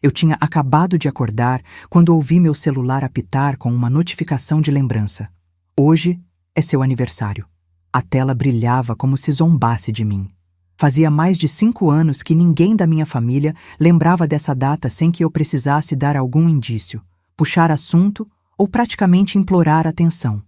Eu tinha acabado de acordar quando ouvi meu celular apitar com uma notificação de lembrança. Hoje é seu aniversário. A tela brilhava como se zombasse de mim. Fazia mais de 5 anos que ninguém da minha família lembrava dessa data sem que eu precisasse dar algum indício, puxar assunto ou praticamente implorar atenção.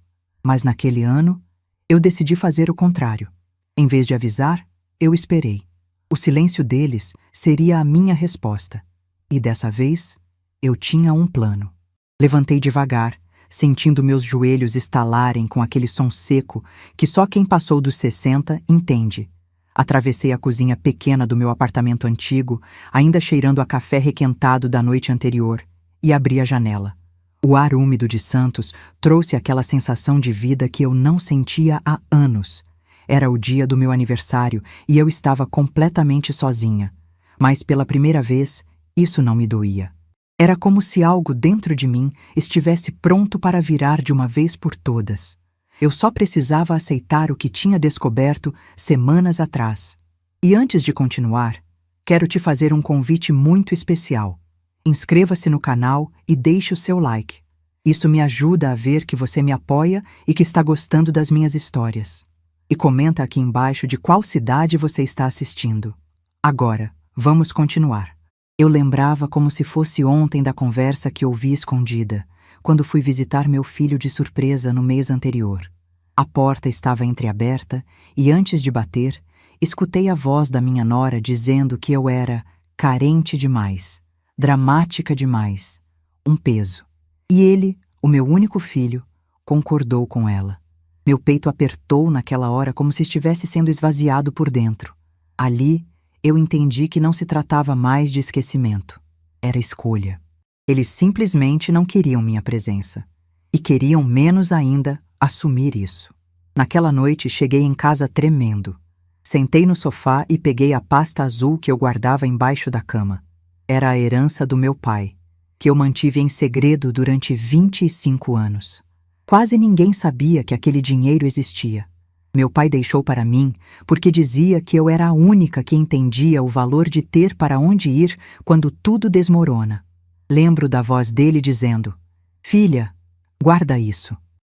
Mas naquele ano, eu decidi fazer o contrário. Em vez de avisar, eu esperei. O silêncio deles seria a minha resposta. E dessa vez, eu tinha um plano. Levantei devagar, sentindo meus joelhos estalarem com aquele som seco que só quem passou dos 60 entende. Atravessei a cozinha pequena do meu apartamento antigo, ainda cheirando a café requentado da noite anterior, e abri a janela. O ar úmido de Santos trouxe aquela sensação de vida que eu não sentia há anos. Era o dia do meu aniversário e eu estava completamente sozinha. Mas pela primeira vez, isso não me doía. Era como se algo dentro de mim estivesse pronto para virar de uma vez por todas. Eu só precisava aceitar o que tinha descoberto semanas atrás. E antes de continuar, quero te fazer um convite muito especial. Inscreva-se no canal e deixe o seu like. Isso me ajuda a ver que você me apoia e que está gostando das minhas histórias. E comenta aqui embaixo de qual cidade você está assistindo. Agora, vamos continuar. Eu lembrava como se fosse ontem da conversa que ouvi escondida, quando fui visitar meu filho de surpresa no mês anterior. A porta estava entreaberta e, antes de bater, escutei a voz da minha nora dizendo que eu era carente demais, dramática demais, um peso. E ele, o meu único filho, concordou com ela. Meu peito apertou naquela hora como se estivesse sendo esvaziado por dentro. Ali, eu entendi que não se tratava mais de esquecimento. Era escolha. Eles simplesmente não queriam minha presença. E queriam menos ainda assumir isso. Naquela noite, cheguei em casa tremendo. Sentei no sofá e peguei a pasta azul que eu guardava embaixo da cama. Era a herança do meu pai, que eu mantive em segredo durante 25 anos. Quase ninguém sabia que aquele dinheiro existia. Meu pai deixou para mim porque dizia que eu era a única que entendia o valor de ter para onde ir quando tudo desmorona. Lembro da voz dele dizendo: "Filha, guarda isso.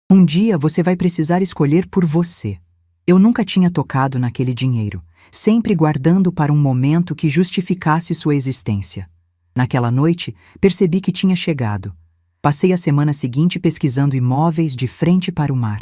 Um dia você vai precisar escolher por você." Eu nunca tinha tocado naquele dinheiro, sempre guardando para um momento que justificasse sua existência. Naquela noite, percebi que tinha chegado. Passei a semana seguinte pesquisando imóveis de frente para o mar.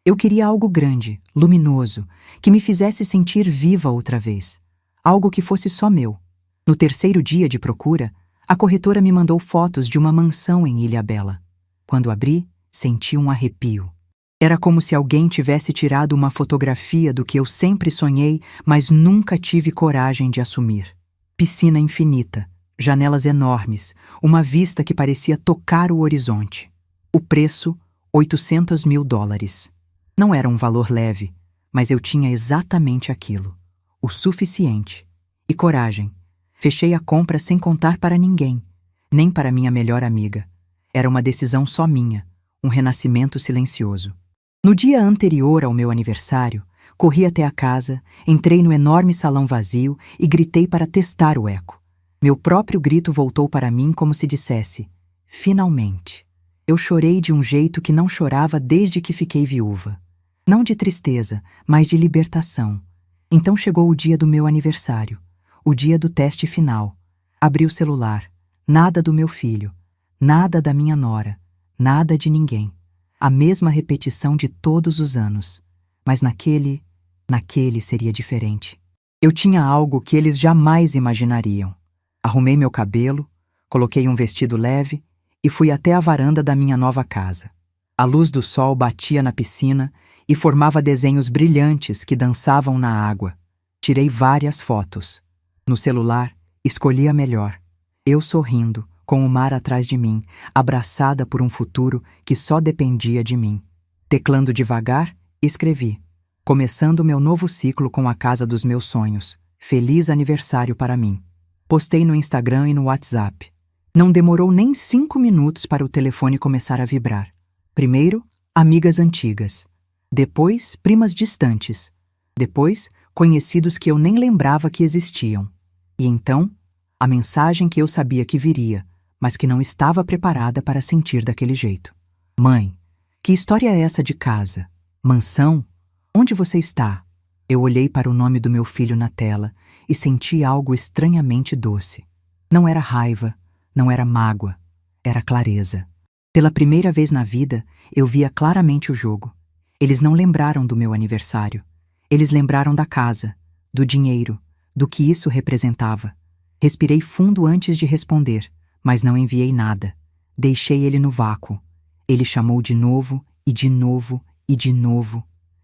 Eu queria algo grande, luminoso, que me fizesse sentir viva outra vez. Algo que fosse só meu. No terceiro dia de procura, a corretora me mandou fotos de uma mansão em Ilhabela. Quando abri, senti um arrepio. Era como se alguém tivesse tirado uma fotografia do que eu sempre sonhei, mas nunca tive coragem de assumir. Piscina infinita, janelas enormes, uma vista que parecia tocar o horizonte. O preço, $800 mil. Não era um valor leve, mas eu tinha exatamente aquilo. O suficiente. E coragem. Fechei a compra sem contar para ninguém, nem para minha melhor amiga. Era uma decisão só minha, um renascimento silencioso. No dia anterior ao meu aniversário, corri até a casa, entrei no enorme salão vazio e gritei para testar o eco. Meu próprio grito voltou para mim como se dissesse: "Finalmente." Eu chorei de um jeito que não chorava desde que fiquei viúva. Não de tristeza, mas de libertação. Então chegou o dia do meu aniversário, o dia do teste final. Abri o celular. Nada do meu filho, nada da minha nora, nada de ninguém. A mesma repetição de todos os anos. Mas naquele seria diferente. Eu tinha algo que eles jamais imaginariam. Arrumei meu cabelo, coloquei um vestido leve e fui até a varanda da minha nova casa. A luz do sol batia na piscina e formava desenhos brilhantes que dançavam na água. Tirei várias fotos. No celular, escolhi a melhor. Eu sorrindo, com o mar atrás de mim, abraçada por um futuro que só dependia de mim. Teclando devagar, escrevi: "Começando meu novo ciclo com a casa dos meus sonhos. Feliz aniversário para mim." Postei no Instagram e no WhatsApp. Não demorou nem 5 minutos para o telefone começar a vibrar. Primeiro, amigas antigas. Depois, primas distantes. Depois, conhecidos que eu nem lembrava que existiam. E então, A mensagem que eu sabia que viria, mas que não estava preparada para sentir daquele jeito. Mãe, que história é essa de casa? Mansão? Onde você está? Eu olhei para o nome do meu filho na tela e senti algo estranhamente doce. Não era raiva, não era mágoa, era clareza. Pela primeira vez na vida, eu via claramente o jogo. Eles não lembraram do meu aniversário. Eles lembraram da casa, do dinheiro, do que isso representava. Respirei fundo antes de responder, mas não enviei nada. Deixei ele no vácuo. Ele chamou de novo, e de novo, e de novo.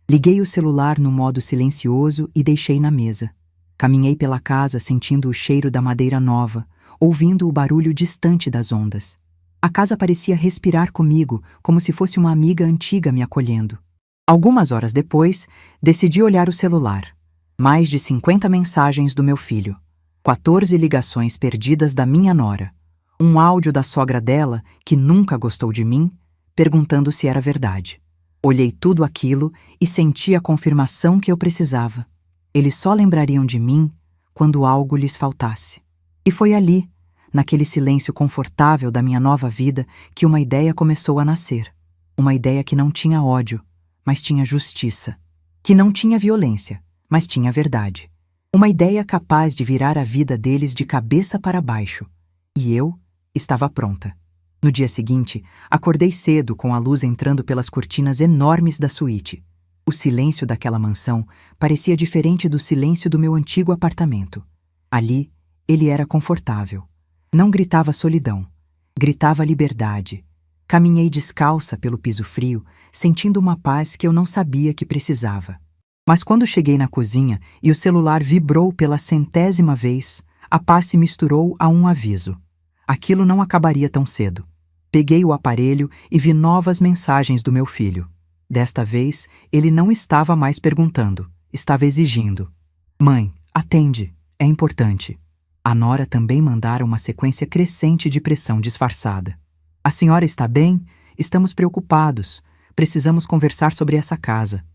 Liguei o celular no modo silencioso e deixei na mesa. Caminhei pela casa sentindo o cheiro da madeira nova, ouvindo o barulho distante das ondas. A casa parecia respirar comigo, como se fosse uma amiga antiga me acolhendo. Algumas horas depois, decidi olhar o celular. Mais de 50 mensagens do meu filho. 14 ligações perdidas da minha nora. Um áudio da sogra dela, que nunca gostou de mim, perguntando se era verdade. Olhei tudo aquilo e senti a confirmação que eu precisava. Eles só lembrariam de mim quando algo lhes faltasse. E foi ali, naquele silêncio confortável da minha nova vida, que uma ideia começou a nascer. Uma ideia que não tinha ódio, mas tinha justiça. Que não tinha violência, mas tinha verdade. Uma ideia capaz de virar a vida deles de cabeça para baixo. E eu estava pronta. No dia seguinte, acordei cedo com a luz entrando pelas cortinas enormes da suíte. O silêncio daquela mansão parecia diferente do silêncio do meu antigo apartamento. Ali, ele era confortável. Não gritava solidão, gritava liberdade. Caminhei descalça pelo piso frio, sentindo uma paz que eu não sabia que precisava. Mas quando cheguei na cozinha e o celular vibrou pela 100ª vez, a paz se misturou a um aviso. Aquilo não acabaria tão cedo. Peguei o aparelho e vi novas mensagens do meu filho. Desta vez, ele não estava mais perguntando, estava exigindo. Mãe, atende, é importante. A nora também mandara uma sequência crescente de pressão disfarçada. A senhora está bem? Estamos preocupados. Precisamos conversar sobre essa casa.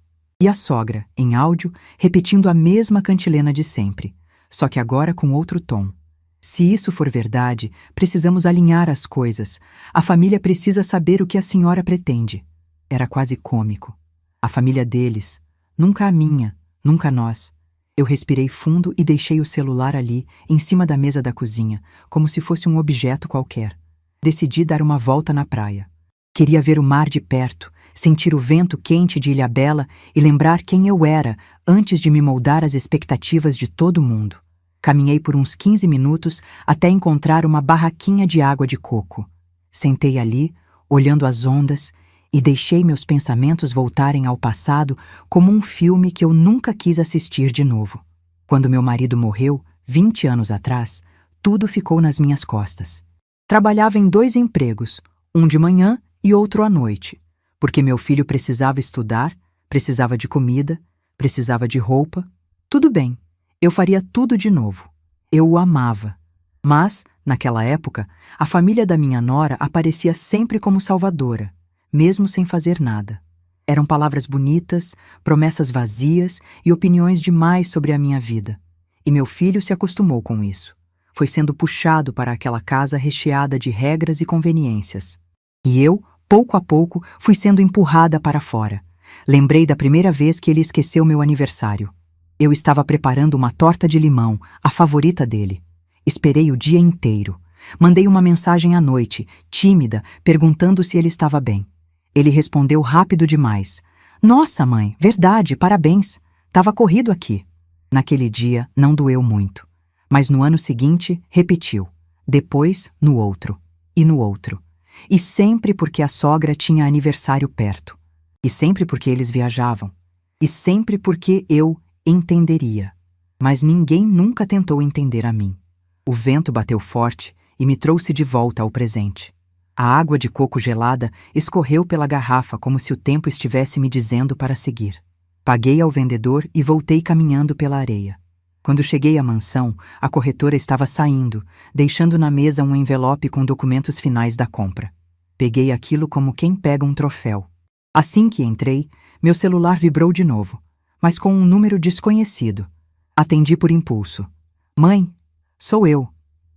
E a sogra, em áudio, repetindo a mesma cantilena de sempre, só que agora com outro tom. Se isso for verdade, precisamos alinhar as coisas. A família precisa saber o que a senhora pretende. Era quase cômico. A família deles, nunca a minha, nunca nós. Eu respirei fundo e deixei o celular ali, em cima da mesa da cozinha, como se fosse um objeto qualquer. Decidi dar uma volta na praia. Queria ver o mar de perto, sentir o vento quente de Ilhabela e lembrar quem eu era antes de me moldar às expectativas de todo mundo. Caminhei por uns 15 minutos até encontrar uma barraquinha de água de coco. Sentei ali, olhando as ondas, e deixei meus pensamentos voltarem ao passado como um filme que eu nunca quis assistir de novo. Quando meu marido morreu, 20 anos atrás, tudo ficou nas minhas costas. Trabalhava em 2 empregos, um de manhã e outro à noite, porque meu filho precisava estudar, precisava de comida, precisava de roupa. Tudo bem, eu faria tudo de novo. Eu o amava. Mas, naquela época, a família da minha nora aparecia sempre como salvadora, mesmo sem fazer nada. Eram palavras bonitas, promessas vazias e opiniões demais sobre a minha vida. E meu filho se acostumou com isso. Foi sendo puxado para aquela casa recheada de regras e conveniências. E eu, pouco a pouco, fui sendo empurrada para fora. Lembrei da primeira vez que ele esqueceu meu aniversário. Eu estava preparando uma torta de limão, a favorita dele. Esperei o dia inteiro. Mandei uma mensagem à noite, tímida, perguntando se ele estava bem. Ele respondeu rápido demais. Nossa, mãe, verdade, parabéns. Tava corrido aqui. Naquele dia, não doeu muito. Mas no ano seguinte, repetiu. Depois, no outro. E no outro. E sempre porque a sogra tinha aniversário perto. E sempre porque eles viajavam. E sempre porque eu entenderia. Mas ninguém nunca tentou entender a mim. O vento bateu forte e me trouxe de volta ao presente. A água de coco gelada escorreu pela garrafa como se o tempo estivesse me dizendo para seguir. Paguei ao vendedor e voltei caminhando pela areia. Quando cheguei à mansão, a corretora estava saindo, deixando na mesa um envelope com documentos finais da compra. Peguei aquilo como quem pega um troféu. Assim que entrei, meu celular vibrou de novo, mas com um número desconhecido. Atendi por impulso. Mãe, sou eu.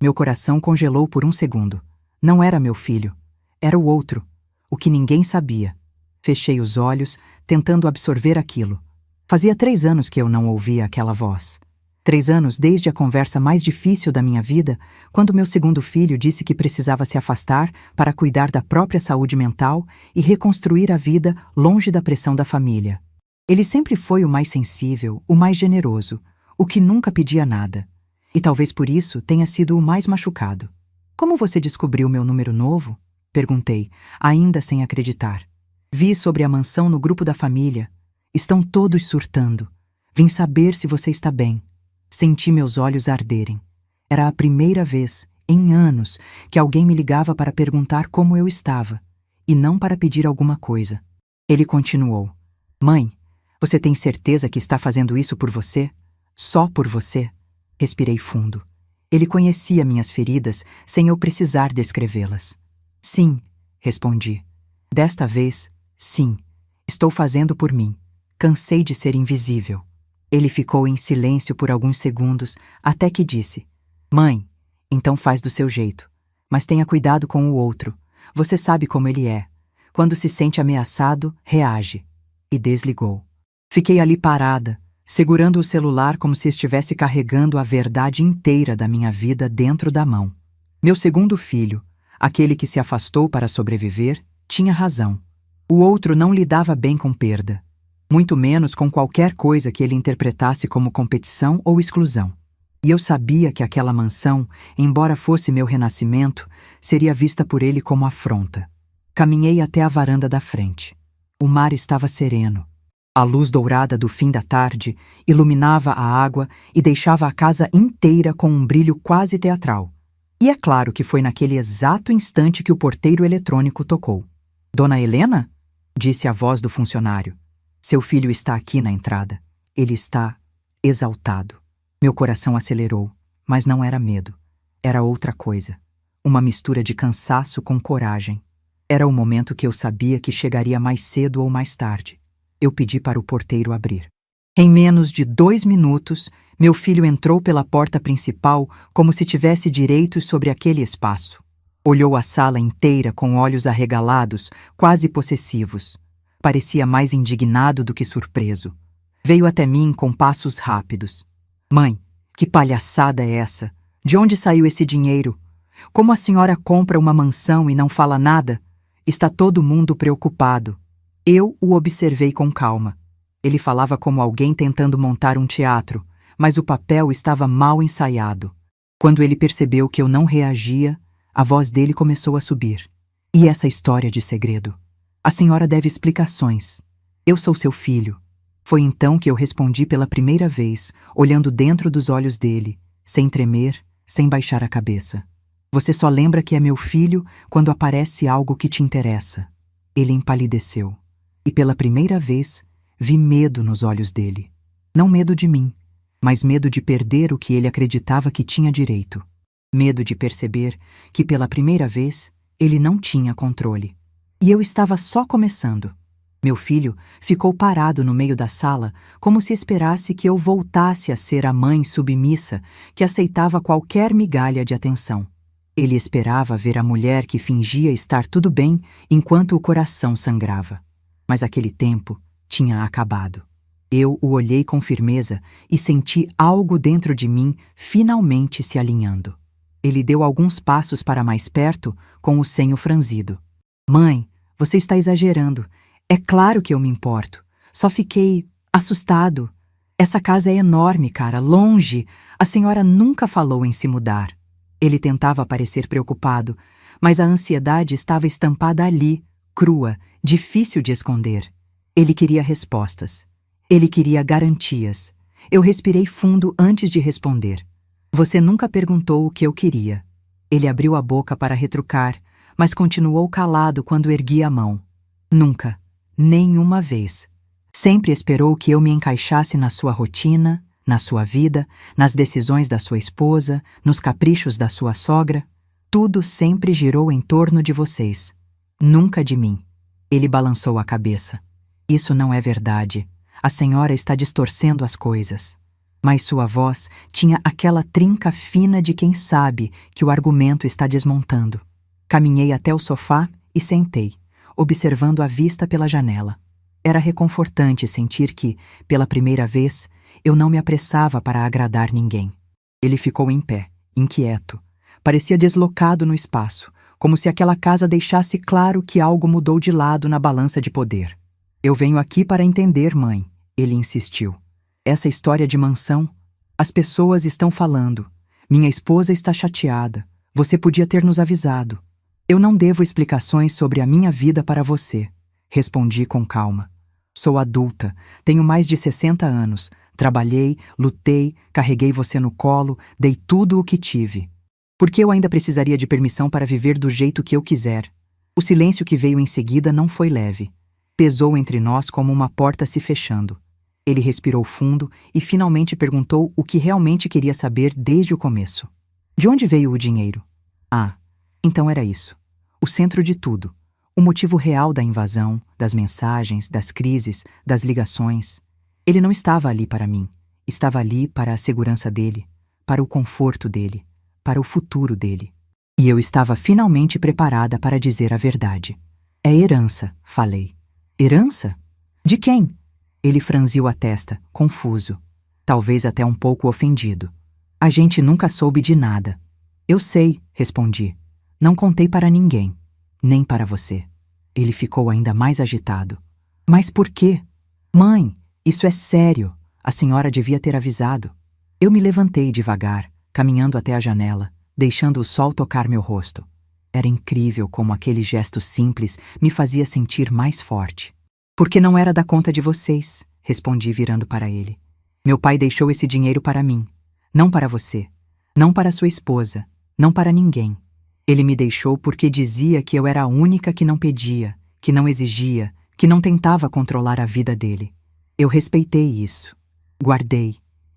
Meu coração congelou por um segundo. Não era meu filho. Era o outro. O que ninguém sabia. Fechei os olhos, tentando absorver aquilo. Fazia 3 anos que eu não ouvia aquela voz. 3 anos desde a conversa mais difícil da minha vida, quando meu segundo filho disse que precisava se afastar para cuidar da própria saúde mental e reconstruir a vida longe da pressão da família. Ele sempre foi o mais sensível, o mais generoso, o que nunca pedia nada. E talvez por isso tenha sido o mais machucado. Como você descobriu meu número novo? Perguntei, ainda sem acreditar. Vi sobre a mansão no grupo da família. Estão todos surtando. Vim saber se você está bem. Senti meus olhos arderem. Era a primeira vez, em anos, que alguém me ligava para perguntar como eu estava, e não para pedir alguma coisa. Ele continuou. Mãe, você tem certeza que está fazendo isso por você? Só por você? Respirei fundo. Ele conhecia minhas feridas sem eu precisar descrevê-las. Sim, respondi. Desta vez, sim. Estou fazendo por mim. Cansei de ser invisível. Ele ficou em silêncio por alguns segundos, até que disse: Mãe, então faz do seu jeito. Mas tenha cuidado com o outro. Você sabe como ele é. Quando se sente ameaçado, reage. E desligou. Fiquei ali parada, segurando o celular como se estivesse carregando a verdade inteira da minha vida dentro da mão. Meu segundo filho, aquele que se afastou para sobreviver, tinha razão. O outro não lidava bem com perda. Muito menos com qualquer coisa que ele interpretasse como competição ou exclusão. E eu sabia que aquela mansão, embora fosse meu renascimento, seria vista por ele como afronta. Caminhei até a varanda da frente. O mar estava sereno. A luz dourada do fim da tarde iluminava a água e deixava a casa inteira com um brilho quase teatral. E é claro que foi naquele exato instante que o porteiro eletrônico tocou. Dona Helena? Disse a voz do funcionário. Seu filho está aqui na entrada. Ele está exaltado. Meu coração acelerou, mas não era medo. Era outra coisa. Uma mistura de cansaço com coragem. Era o momento que eu sabia que chegaria mais cedo ou mais tarde. Eu pedi para o porteiro abrir. Em menos de 2 minutos, meu filho entrou pela porta principal como se tivesse direitos sobre aquele espaço. Olhou a sala inteira com olhos arregalados, quase possessivos. Parecia mais indignado do que surpreso. Veio até mim com passos rápidos. Mãe, que palhaçada é essa? De onde saiu esse dinheiro? Como a senhora compra uma mansão e não fala nada? Está todo mundo preocupado. Eu o observei com calma. Ele falava como alguém tentando montar um teatro, mas o papel estava mal ensaiado. Quando ele percebeu que eu não reagia, a voz dele começou a subir. E essa história de segredo? A senhora deve explicações. Eu sou seu filho. Foi então que eu respondi pela primeira vez, olhando dentro dos olhos dele, sem tremer, sem baixar a cabeça. Você só lembra que é meu filho quando aparece algo que te interessa. Ele empalideceu. E pela primeira vez, vi medo nos olhos dele. Não medo de mim, mas medo de perder o que ele acreditava que tinha direito. Medo de perceber que pela primeira vez, ele não tinha controle. E eu estava só começando. Meu filho ficou parado no meio da sala, como se esperasse que eu voltasse a ser a mãe submissa que aceitava qualquer migalha de atenção. Ele esperava ver a mulher que fingia estar tudo bem enquanto o coração sangrava. Mas aquele tempo tinha acabado. Eu o olhei com firmeza e senti algo dentro de mim finalmente se alinhando. Ele deu alguns passos para mais perto, com o senho franzido. Mãe, você está exagerando. É claro que eu me importo. Só fiquei assustado. Essa casa é enorme, cara, longe. A senhora nunca falou em se mudar. Ele tentava parecer preocupado, mas a ansiedade estava estampada ali, crua, difícil de esconder. Ele queria respostas. Ele queria garantias. Eu respirei fundo antes de responder. Você nunca perguntou o que eu queria. Ele abriu a boca para retrucar, mas continuou calado quando ergui a mão. Nunca, nenhuma vez. Sempre esperou que eu me encaixasse na sua rotina, na sua vida, nas decisões da sua esposa, nos caprichos da sua sogra. Tudo sempre girou em torno de vocês. Nunca de mim. Ele balançou a cabeça. Isso não é verdade. A senhora está distorcendo as coisas. Mas sua voz tinha aquela trinca fina de quem sabe que o argumento está desmontando. Caminhei até o sofá e sentei, observando a vista pela janela. Era reconfortante sentir que, pela primeira vez, eu não me apressava para agradar ninguém. Ele ficou em pé, inquieto. Parecia deslocado no espaço, como se aquela casa deixasse claro que algo mudou de lado na balança de poder. Eu venho aqui para entender, mãe, ele insistiu. Essa história de mansão, as pessoas estão falando. Minha esposa está chateada. Você podia ter nos avisado. Eu não devo explicações sobre a minha vida para você, respondi com calma. Sou adulta, tenho mais de 60 anos, trabalhei, lutei, carreguei você no colo, dei tudo o que tive. Por que eu ainda precisaria de permissão para viver do jeito que eu quiser? O silêncio que veio em seguida não foi leve. Pesou entre nós como uma porta se fechando. Ele respirou fundo e finalmente perguntou o que realmente queria saber desde o começo. De onde veio o dinheiro? Ah, então era isso. O centro de tudo. O motivo real da invasão, das mensagens, das crises, das ligações. Ele não estava ali para mim. Estava ali para a segurança dele, para o conforto dele, para o futuro dele. E eu estava finalmente preparada para dizer a verdade. É herança, falei. Herança? De quem? Ele franziu a testa, confuso. Talvez até um pouco ofendido. A gente nunca soube de nada. Eu sei, respondi. Não contei para ninguém. Nem para você. Ele ficou ainda mais agitado. Mas por quê? Mãe, isso é sério. A senhora devia ter avisado. Eu me levantei devagar, caminhando até a janela, deixando o sol tocar meu rosto. Era incrível como aquele gesto simples me fazia sentir mais forte. Porque não era da conta de vocês, respondi virando para ele. Meu pai deixou esse dinheiro para mim. Não para você. Não para sua esposa. Não para ninguém. Ele me deixou porque dizia que eu era a única que não pedia, que não exigia, que não tentava controlar a vida dele. Eu respeitei isso. Guardei.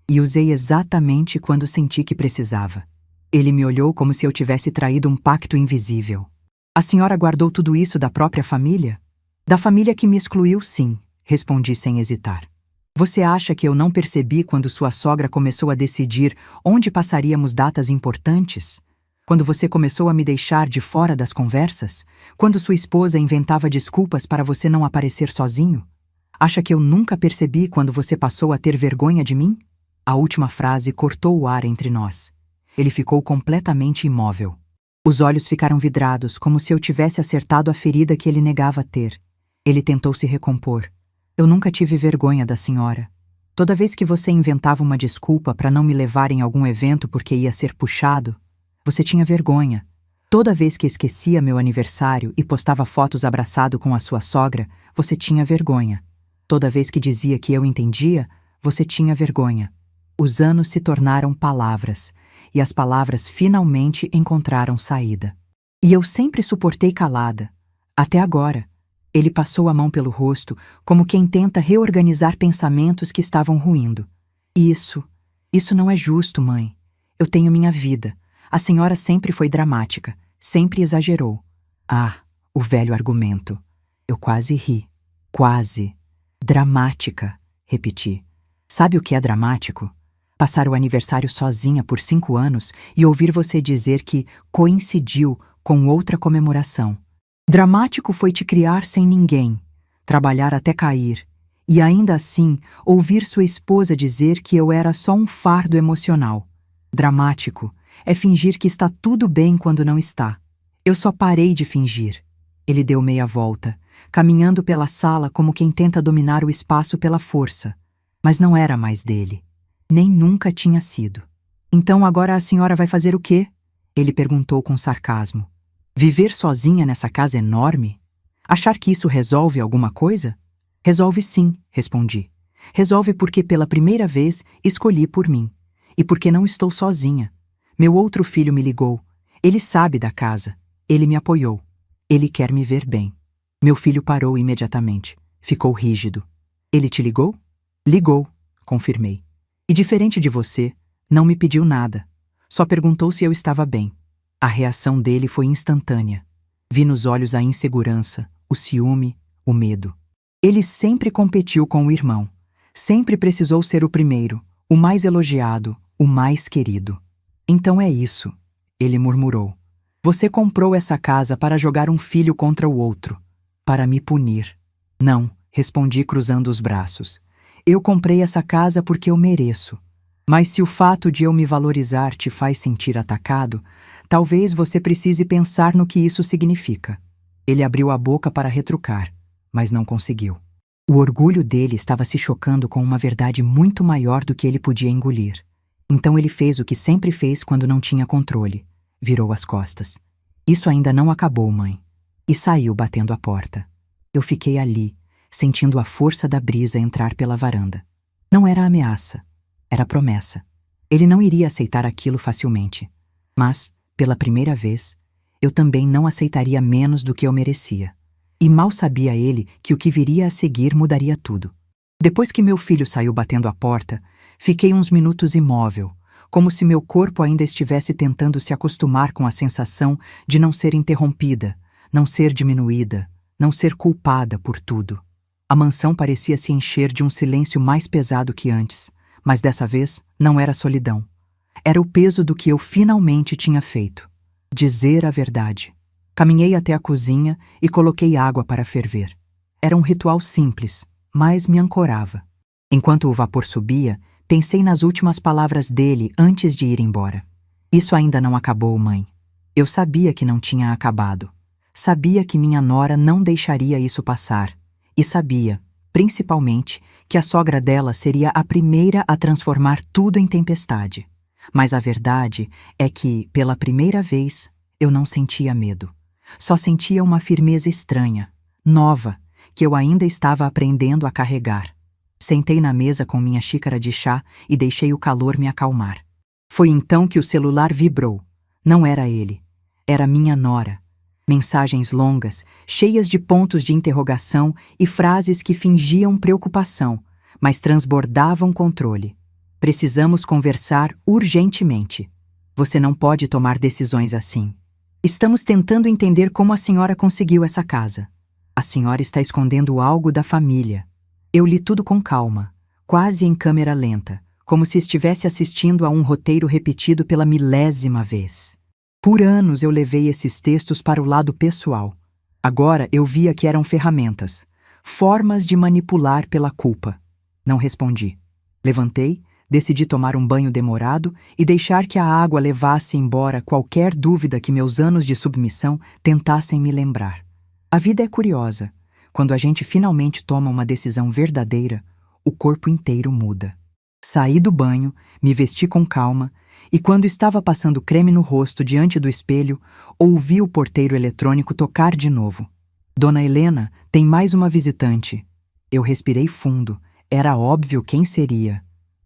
E usei exatamente quando senti que precisava. Ele me olhou como se eu tivesse traído um pacto invisível. A senhora guardou tudo isso da própria família? Da família que me excluiu, sim, respondi sem hesitar. Você acha que eu não percebi quando sua sogra começou a decidir onde passaríamos datas importantes? Quando você começou a me deixar de fora das conversas? Quando sua esposa inventava desculpas para você não aparecer sozinho? Acha que eu nunca percebi quando você passou a ter vergonha de mim? A última frase cortou o ar entre nós. Ele ficou completamente imóvel. Os olhos ficaram vidrados, como se eu tivesse acertado a ferida que ele negava ter. Ele tentou se recompor. Eu nunca tive vergonha da senhora. Toda vez que você inventava uma desculpa para não me levar em algum evento porque ia ser puxado, você tinha vergonha. Toda vez que esquecia meu aniversário e postava fotos abraçado com a sua sogra, você tinha vergonha. Toda vez que dizia que eu entendia, você tinha vergonha. Os anos se tornaram palavras, e as palavras finalmente encontraram saída. E eu sempre suportei calada. Até agora. Ele passou a mão pelo rosto, como quem tenta reorganizar pensamentos que estavam ruindo. Isso não é justo, mãe. Eu tenho minha vida. A senhora sempre foi dramática, sempre exagerou. Ah, o velho argumento. Eu quase ri. Quase. Dramática, repeti. Sabe o que é dramático? Passar o aniversário sozinha por 5 anos e ouvir você dizer que coincidiu com outra comemoração. Dramático foi te criar sem ninguém, trabalhar até cair, e ainda assim ouvir sua esposa dizer que eu era só um fardo emocional. Dramático é fingir que está tudo bem quando não está. Eu só parei de fingir. Ele deu meia volta, caminhando pela sala como quem tenta dominar o espaço pela força, mas não era mais dele. Nem nunca tinha sido. Então agora a senhora vai fazer o quê? Ele perguntou com sarcasmo. Viver sozinha nessa casa enorme? Achar que isso resolve alguma coisa? Resolve sim, respondi. Resolve porque pela primeira vez escolhi por mim. E porque não estou sozinha. Meu outro filho me ligou. Ele sabe da casa. Ele me apoiou. Ele quer me ver bem. Meu filho parou imediatamente. Ficou rígido. Ele te ligou? Ligou, confirmei. E diferente de você, não me pediu nada. Só perguntou se eu estava bem. A reação dele foi instantânea. Vi nos olhos a insegurança, o ciúme, o medo. Ele sempre competiu com o irmão. Sempre precisou ser o primeiro, O mais elogiado, o mais querido. Então é isso, ele murmurou. Você comprou essa casa para jogar um filho contra o outro, para me punir. Não, respondi cruzando os braços. Eu comprei essa casa porque eu mereço. Mas se o fato de eu me valorizar te faz sentir atacado, talvez você precise pensar no que isso significa. Ele abriu a boca para retrucar, mas não conseguiu. O orgulho dele estava se chocando com uma verdade muito maior do que ele podia engolir. Então ele fez o que sempre fez quando não tinha controle. Virou as costas. Isso ainda não acabou, mãe. E saiu batendo a porta. Eu fiquei ali, sentindo a força da brisa entrar pela varanda. Não era ameaça, era promessa. Ele não iria aceitar aquilo facilmente. Mas, pela primeira vez, eu também não aceitaria menos do que eu merecia. E mal sabia ele que o que viria a seguir mudaria tudo. Depois que meu filho saiu batendo a porta, fiquei uns minutos imóvel, como se meu corpo ainda estivesse tentando se acostumar com a sensação de não ser interrompida, não ser diminuída, não ser culpada por tudo. A mansão parecia se encher de um silêncio mais pesado que antes, mas dessa vez não era solidão. Era o peso do que eu finalmente tinha feito. Dizer a verdade. Caminhei até a cozinha e coloquei água para ferver. Era um ritual simples, mas me ancorava. Enquanto o vapor subia, pensei nas últimas palavras dele antes de ir embora. Isso ainda não acabou, mãe. Eu sabia que não tinha acabado. Sabia que minha nora não deixaria isso passar. E sabia, principalmente, que a sogra dela seria a primeira a transformar tudo em tempestade. Mas a verdade é que, pela primeira vez, eu não sentia medo. Só sentia uma firmeza estranha, nova, que eu ainda estava aprendendo a carregar. Sentei na mesa com minha xícara de chá e deixei o calor me acalmar. Foi então que o celular vibrou. Não era ele. Era minha nora. Mensagens longas, cheias de pontos de interrogação e frases que fingiam preocupação, mas transbordavam controle. Precisamos conversar urgentemente. Você não pode tomar decisões assim. Estamos tentando entender como a senhora conseguiu essa casa. A senhora está escondendo algo da família. Eu li tudo com calma, quase em câmera lenta, como se estivesse assistindo a um roteiro repetido pela milésima vez. Por anos eu levei esses textos para o lado pessoal. Agora eu via que eram ferramentas, formas de manipular pela culpa. Não respondi. Levantei, decidi tomar um banho demorado e deixar que a água levasse embora qualquer dúvida que meus anos de submissão tentassem me lembrar. A vida é curiosa. Quando a gente finalmente toma uma decisão verdadeira, o corpo inteiro muda. Saí do banho, me vesti com calma e quando estava passando creme no rosto diante do espelho, ouvi o porteiro eletrônico tocar de novo. Dona Helena, tem mais uma visitante. Eu respirei fundo. Era óbvio quem seria.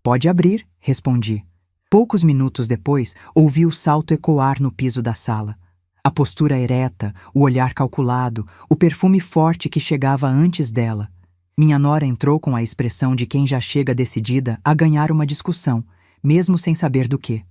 Pode abrir, respondi. Poucos minutos depois, ouvi o salto ecoar no piso da sala. A postura ereta, o olhar calculado, o perfume forte que chegava antes dela. Minha nora entrou com a expressão de quem já chega decidida a ganhar uma discussão, mesmo sem saber do quê.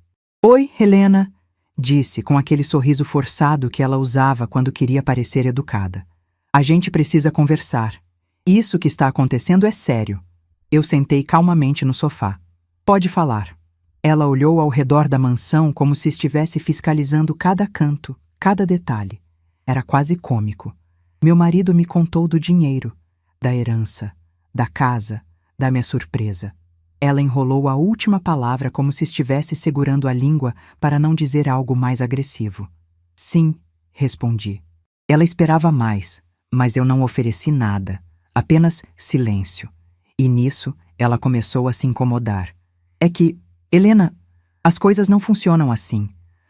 Oi, Helena, disse com aquele sorriso forçado que ela usava quando queria parecer educada. A gente precisa conversar. Isso que está acontecendo é sério. Eu sentei calmamente no sofá. Pode falar. Ela olhou ao redor da mansão como se estivesse fiscalizando cada canto, cada detalhe. Era quase cômico. Meu marido me contou do dinheiro, da herança, da casa, da minha surpresa. Ela enrolou a última palavra como se estivesse segurando a língua para não dizer algo mais agressivo. Sim, respondi. Ela esperava mais, mas eu não ofereci nada, apenas silêncio. E nisso, ela começou a se incomodar. É que, Helena, as coisas não funcionam assim.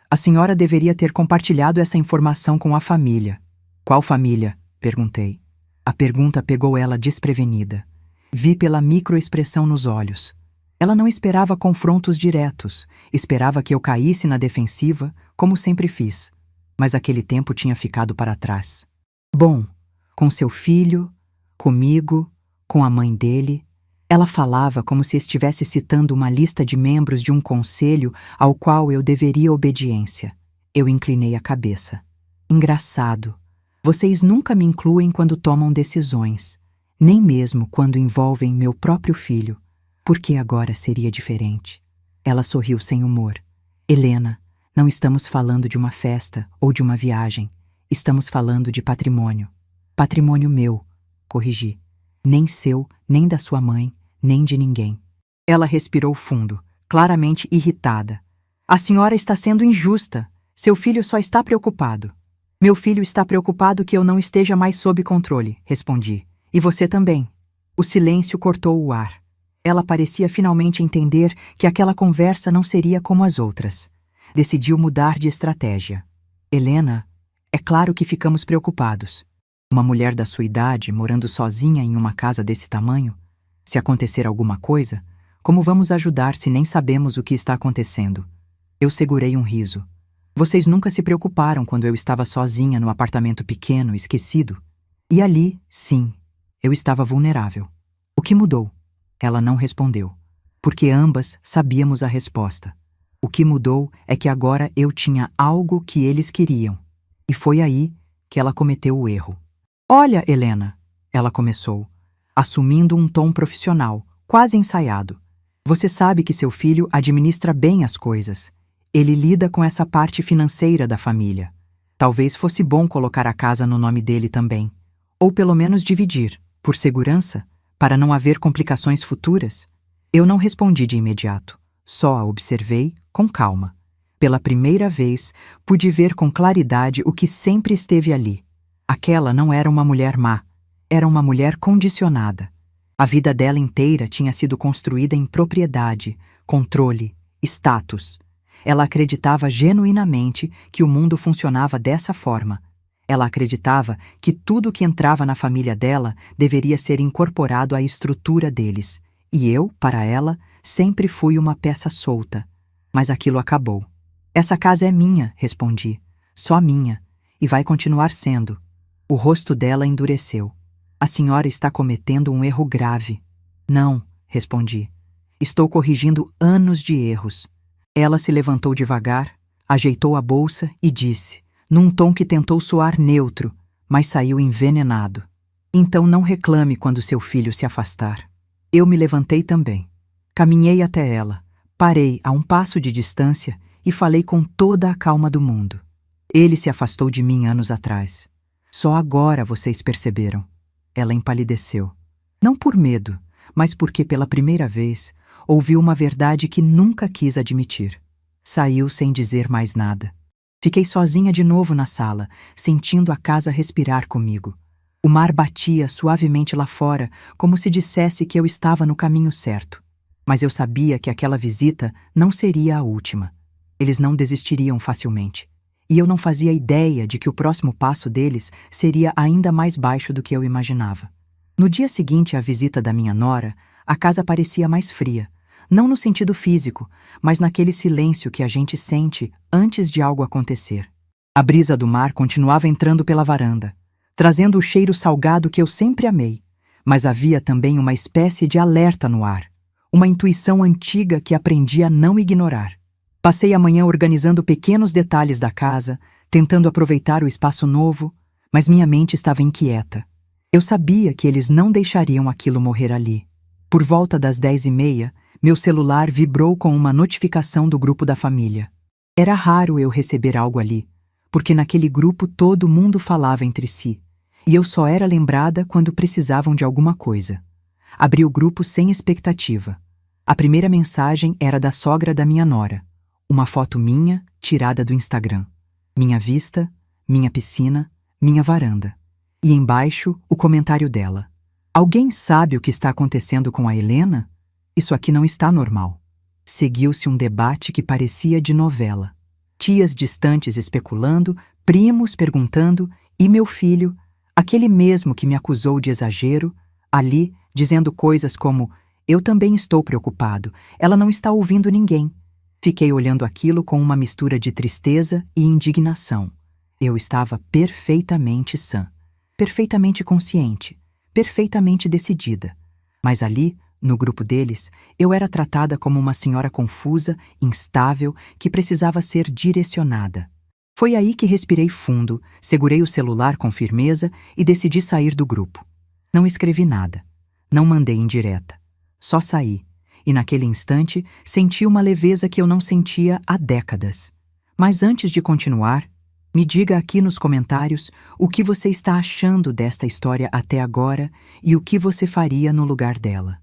A senhora deveria ter compartilhado essa informação com a família. Qual família? Perguntei. A pergunta pegou ela desprevenida. Vi pela microexpressão nos olhos. Ela não esperava confrontos diretos, esperava que eu caísse na defensiva, como sempre fiz. Mas aquele tempo tinha ficado para trás. Bom, com seu filho, comigo, com a mãe dele. Ela falava como se estivesse citando uma lista de membros de um conselho ao qual eu deveria obediência. Eu inclinei a cabeça. Engraçado. Vocês nunca me incluem quando tomam decisões, nem mesmo quando envolvem meu próprio filho. Por que agora seria diferente? Ela sorriu sem humor. Helena, não estamos falando de uma festa ou de uma viagem. Estamos falando de patrimônio. Patrimônio meu, corrigi. Nem seu, nem da sua mãe, nem de ninguém. Ela respirou fundo, claramente irritada. A senhora está sendo injusta. Seu filho só está preocupado. Meu filho está preocupado que eu não esteja mais sob controle, respondi. E você também. O silêncio cortou o ar. Ela parecia finalmente entender que aquela conversa não seria como as outras. Decidiu mudar de estratégia. Helena, é claro que ficamos preocupados. Uma mulher da sua idade morando sozinha em uma casa desse tamanho? Se acontecer alguma coisa, como vamos ajudar se nem sabemos o que está acontecendo? Eu segurei um riso. Vocês nunca se preocuparam quando eu estava sozinha no apartamento pequeno, esquecido? E ali, sim, eu estava vulnerável. O que mudou? Ela não respondeu, porque ambas sabíamos a resposta. O que mudou é que agora eu tinha algo que eles queriam. E foi aí que ela cometeu o erro. Olha, Helena, ela começou, assumindo um tom profissional, quase ensaiado. Você sabe que seu filho administra bem as coisas. Ele lida com essa parte financeira da família. Talvez fosse bom colocar a casa no nome dele também. Ou pelo menos dividir, por segurança, para não haver complicações futuras. Eu não respondi de imediato, só a observei com calma. Pela primeira vez, pude ver com claridade o que sempre esteve ali. Aquela não era uma mulher má, era uma mulher condicionada. A vida dela inteira tinha sido construída em propriedade, controle, status. Ela acreditava genuinamente que o mundo funcionava dessa forma. Ela acreditava que tudo que entrava na família dela deveria ser incorporado à estrutura deles. E eu, para ela, sempre fui uma peça solta. Mas aquilo acabou. Essa casa é minha, respondi. Só minha. E vai continuar sendo. O rosto dela endureceu. A senhora está cometendo um erro grave. Não, respondi. Estou corrigindo anos de erros. Ela se levantou devagar, ajeitou a bolsa e disse, num tom que tentou soar neutro, mas saiu envenenado. Então não reclame quando seu filho se afastar. Eu me levantei também. Caminhei até ela, parei a um passo de distância e falei com toda a calma do mundo. Ele se afastou de mim anos atrás. Só agora vocês perceberam. Ela empalideceu. Não por medo, mas porque pela primeira vez ouviu uma verdade que nunca quis admitir. Saiu sem dizer mais nada. Fiquei sozinha de novo na sala, sentindo a casa respirar comigo. O mar batia suavemente lá fora, como se dissesse que eu estava no caminho certo. Mas eu sabia que aquela visita não seria a última. Eles não desistiriam facilmente. E eu não fazia ideia de que o próximo passo deles seria ainda mais baixo do que eu imaginava. No dia seguinte à visita da minha nora, a casa parecia mais fria. Não no sentido físico, mas naquele silêncio que a gente sente antes de algo acontecer. A brisa do mar continuava entrando pela varanda, trazendo o cheiro salgado que eu sempre amei, mas havia também uma espécie de alerta no ar, uma intuição antiga que aprendi a não ignorar. Passei a manhã organizando pequenos detalhes da casa, tentando aproveitar o espaço novo, mas minha mente estava inquieta. Eu sabia que eles não deixariam aquilo morrer ali. Por volta das 10h30, meu celular vibrou com uma notificação do grupo da família. Era raro eu receber algo ali, porque naquele grupo todo mundo falava entre si, e eu só era lembrada quando precisavam de alguma coisa. Abri o grupo sem expectativa. A primeira mensagem era da sogra da minha nora. Uma foto minha, tirada do Instagram. Minha vista, minha piscina, minha varanda. E embaixo, o comentário dela. Alguém sabe o que está acontecendo com a Helena? Isso aqui não está normal. Seguiu-se um debate que parecia de novela. Tias distantes especulando, primos perguntando, e meu filho, aquele mesmo que me acusou de exagero, ali, dizendo coisas como: eu também estou preocupado, ela não está ouvindo ninguém. Fiquei olhando aquilo com uma mistura de tristeza e indignação. Eu estava perfeitamente sã, perfeitamente consciente, perfeitamente decidida. Mas ali, no grupo deles, eu era tratada como uma senhora confusa, instável, que precisava ser direcionada. Foi aí que respirei fundo, segurei o celular com firmeza e decidi sair do grupo. Não escrevi nada. Não mandei indireta. Só saí. e naquele instante senti uma leveza que eu não sentia há décadas. Mas antes de continuar, me diga aqui nos comentários o que você está achando desta história até agora e o que você faria no lugar dela.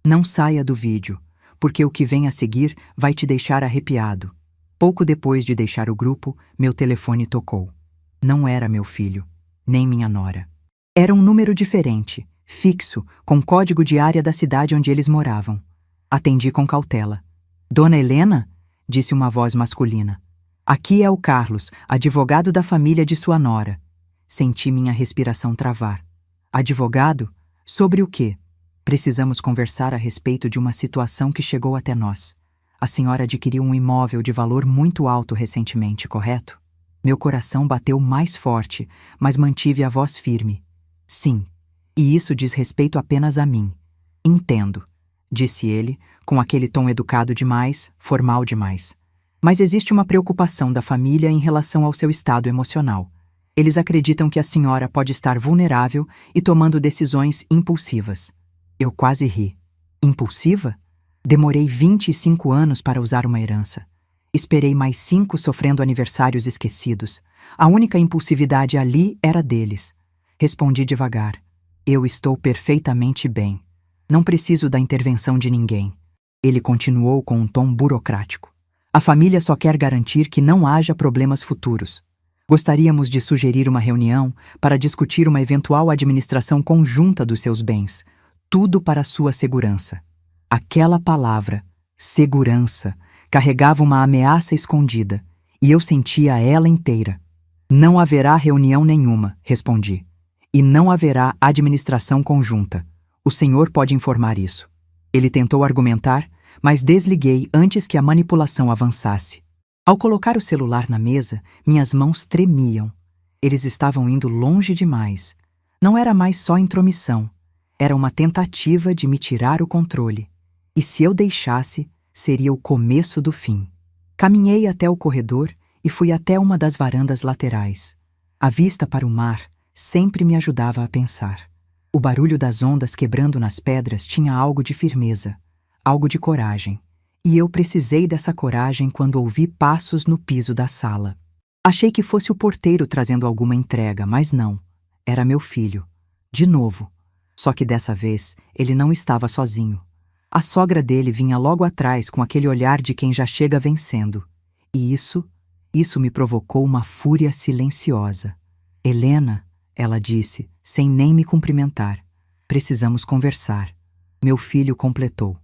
Não saia do vídeo, porque o que vem a seguir vai te deixar arrepiado. Pouco depois de deixar o grupo, meu telefone tocou. Não era meu filho, nem minha nora. Era um número diferente, fixo, com código de área da cidade onde eles moravam. Atendi com cautela. Dona Helena? Disse uma voz masculina. Aqui é o Carlos, advogado da família de sua nora. Senti minha respiração travar. Advogado? Sobre o quê? Precisamos conversar a respeito de uma situação que chegou até nós. A senhora adquiriu um imóvel de valor muito alto recentemente, correto? Meu coração bateu mais forte, mas mantive a voz firme. Sim, e isso diz respeito apenas a mim. Entendo, disse ele, com aquele tom educado demais, formal demais. Mas existe uma preocupação da família em relação ao seu estado emocional. Eles acreditam que a senhora pode estar vulnerável e tomando decisões impulsivas. Eu quase ri. Impulsiva? Demorei 25 anos para usar uma herança. Esperei mais 5 sofrendo aniversários esquecidos. A única impulsividade ali era deles. Respondi devagar. Eu estou perfeitamente bem. Não preciso da intervenção de ninguém. Ele continuou com um tom burocrático. A família só quer garantir que não haja problemas futuros. Gostaríamos de sugerir uma reunião para discutir uma eventual administração conjunta dos seus bens. Tudo para sua segurança. Aquela palavra, segurança, carregava uma ameaça escondida, e eu sentia ela inteira. Não haverá reunião nenhuma, respondi. E não haverá administração conjunta. O senhor pode informar isso. Ele tentou argumentar, mas desliguei antes que a manipulação avançasse. Ao colocar o celular na mesa, minhas mãos tremiam. Eles estavam indo longe demais. Não era mais só intromissão. Era uma tentativa de me tirar o controle. E se eu deixasse, seria o começo do fim. Caminhei até o corredor e fui até uma das varandas laterais. A vista para o mar sempre me ajudava a pensar. O barulho das ondas quebrando nas pedras tinha algo de firmeza, algo de coragem. E eu precisei dessa coragem quando ouvi passos no piso da sala. Achei que fosse o porteiro trazendo alguma entrega, mas não. Era meu filho. De novo. Só que dessa vez ele não estava sozinho. A sogra dele vinha logo atrás com aquele olhar de quem já chega vencendo. E isso me provocou uma fúria silenciosa. Helena, ela disse, sem nem me cumprimentar. Precisamos conversar. Meu filho completou.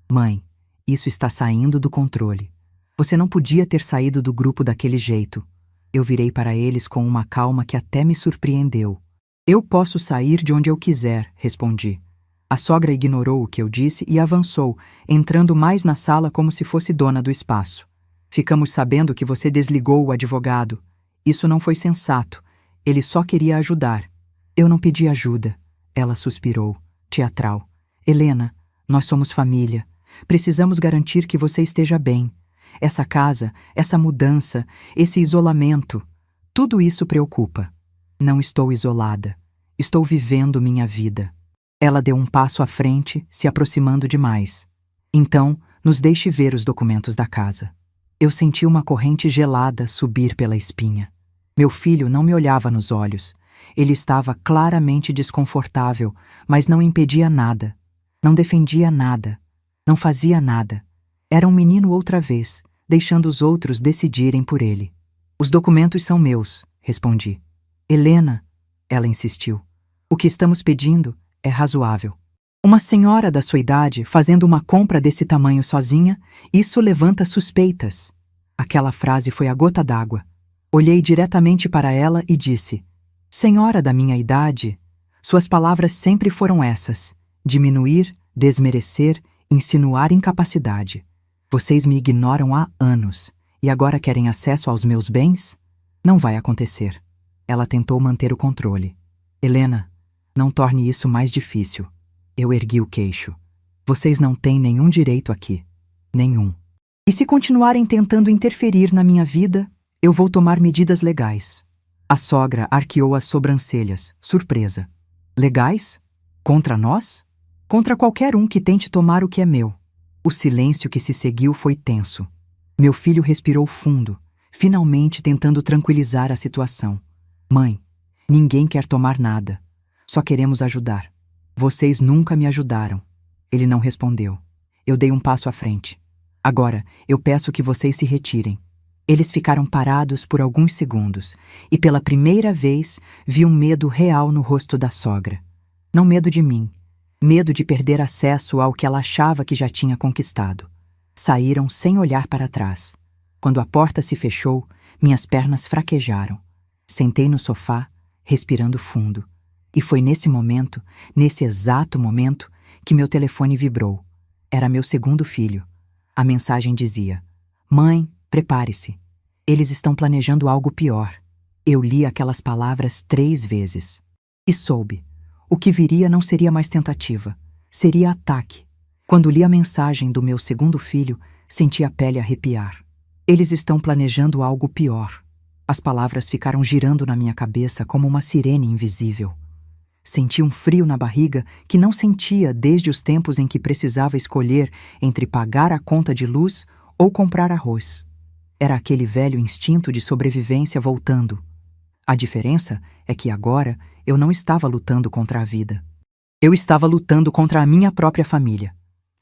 Mãe, isso está saindo do controle. Você não podia ter saído do grupo daquele jeito. Eu virei para eles com uma calma que até me surpreendeu. Eu posso sair de onde eu quiser, respondi. A sogra ignorou o que eu disse e avançou, entrando mais na sala como se fosse dona do espaço. Ficamos sabendo que você desligou o advogado. Isso não foi sensato. Ele só queria ajudar. Eu não pedi ajuda. Ela suspirou, teatral. Helena, nós somos família. Precisamos garantir que você esteja bem. Essa casa, essa mudança, esse isolamento, tudo isso preocupa. Não estou isolada. Estou vivendo minha vida. Ela deu um passo à frente, se aproximando demais. Então, nos deixe ver os documentos da casa. Eu senti uma corrente gelada subir pela espinha. Meu filho não me olhava nos olhos. Ele estava claramente desconfortável, mas não impedia nada. Não defendia nada. Não fazia nada. Era um menino outra vez, deixando os outros decidirem por ele. Os documentos são meus, respondi. Helena, ela insistiu. O que estamos pedindo é razoável. Uma senhora da sua idade fazendo uma compra desse tamanho sozinha, isso levanta suspeitas. Aquela frase foi a gota d'água. Olhei diretamente para ela e disse: Senhora da minha idade, suas palavras sempre foram essas: diminuir, desmerecer, insinuar incapacidade. Vocês me ignoram há anos e agora querem acesso aos meus bens? Não vai acontecer. Ela tentou manter o controle. Helena, não torne isso mais difícil. Eu ergui o queixo. Vocês não têm nenhum direito aqui. Nenhum. E se continuarem tentando interferir na minha vida, eu vou tomar medidas legais. A sogra arqueou as sobrancelhas, surpresa. Legais? Contra nós? Contra qualquer um que tente tomar o que é meu. O silêncio que se seguiu foi tenso. Meu filho respirou fundo, finalmente tentando tranquilizar a situação. Mãe, ninguém quer tomar nada. Só queremos ajudar. Vocês nunca me ajudaram. Ele não respondeu. Eu dei um passo à frente. Agora, eu peço que vocês se retirem. Eles ficaram parados por alguns segundos e pela primeira vez vi um medo real no rosto da sogra. Não medo de mim, medo de perder acesso ao que ela achava que já tinha conquistado. Saíram sem olhar para trás. Quando a porta se fechou, minhas pernas fraquejaram. Sentei no sofá, respirando fundo. E foi nesse momento, nesse exato momento, que meu telefone vibrou. Era meu segundo filho. A mensagem dizia: Mãe, prepare-se. Eles estão planejando algo pior. Eu li aquelas palavras 3 vezes. E soube. O que viria não seria mais tentativa. Seria ataque. Quando li a mensagem do meu segundo filho, senti a pele arrepiar. Eles estão planejando algo pior. As palavras ficaram girando na minha cabeça como uma sirene invisível. Senti um frio na barriga que não sentia desde os tempos em que precisava escolher entre pagar a conta de luz ou comprar arroz. Era aquele velho instinto de sobrevivência voltando. A diferença é que agora eu não estava lutando contra a vida. Eu estava lutando contra a minha própria família.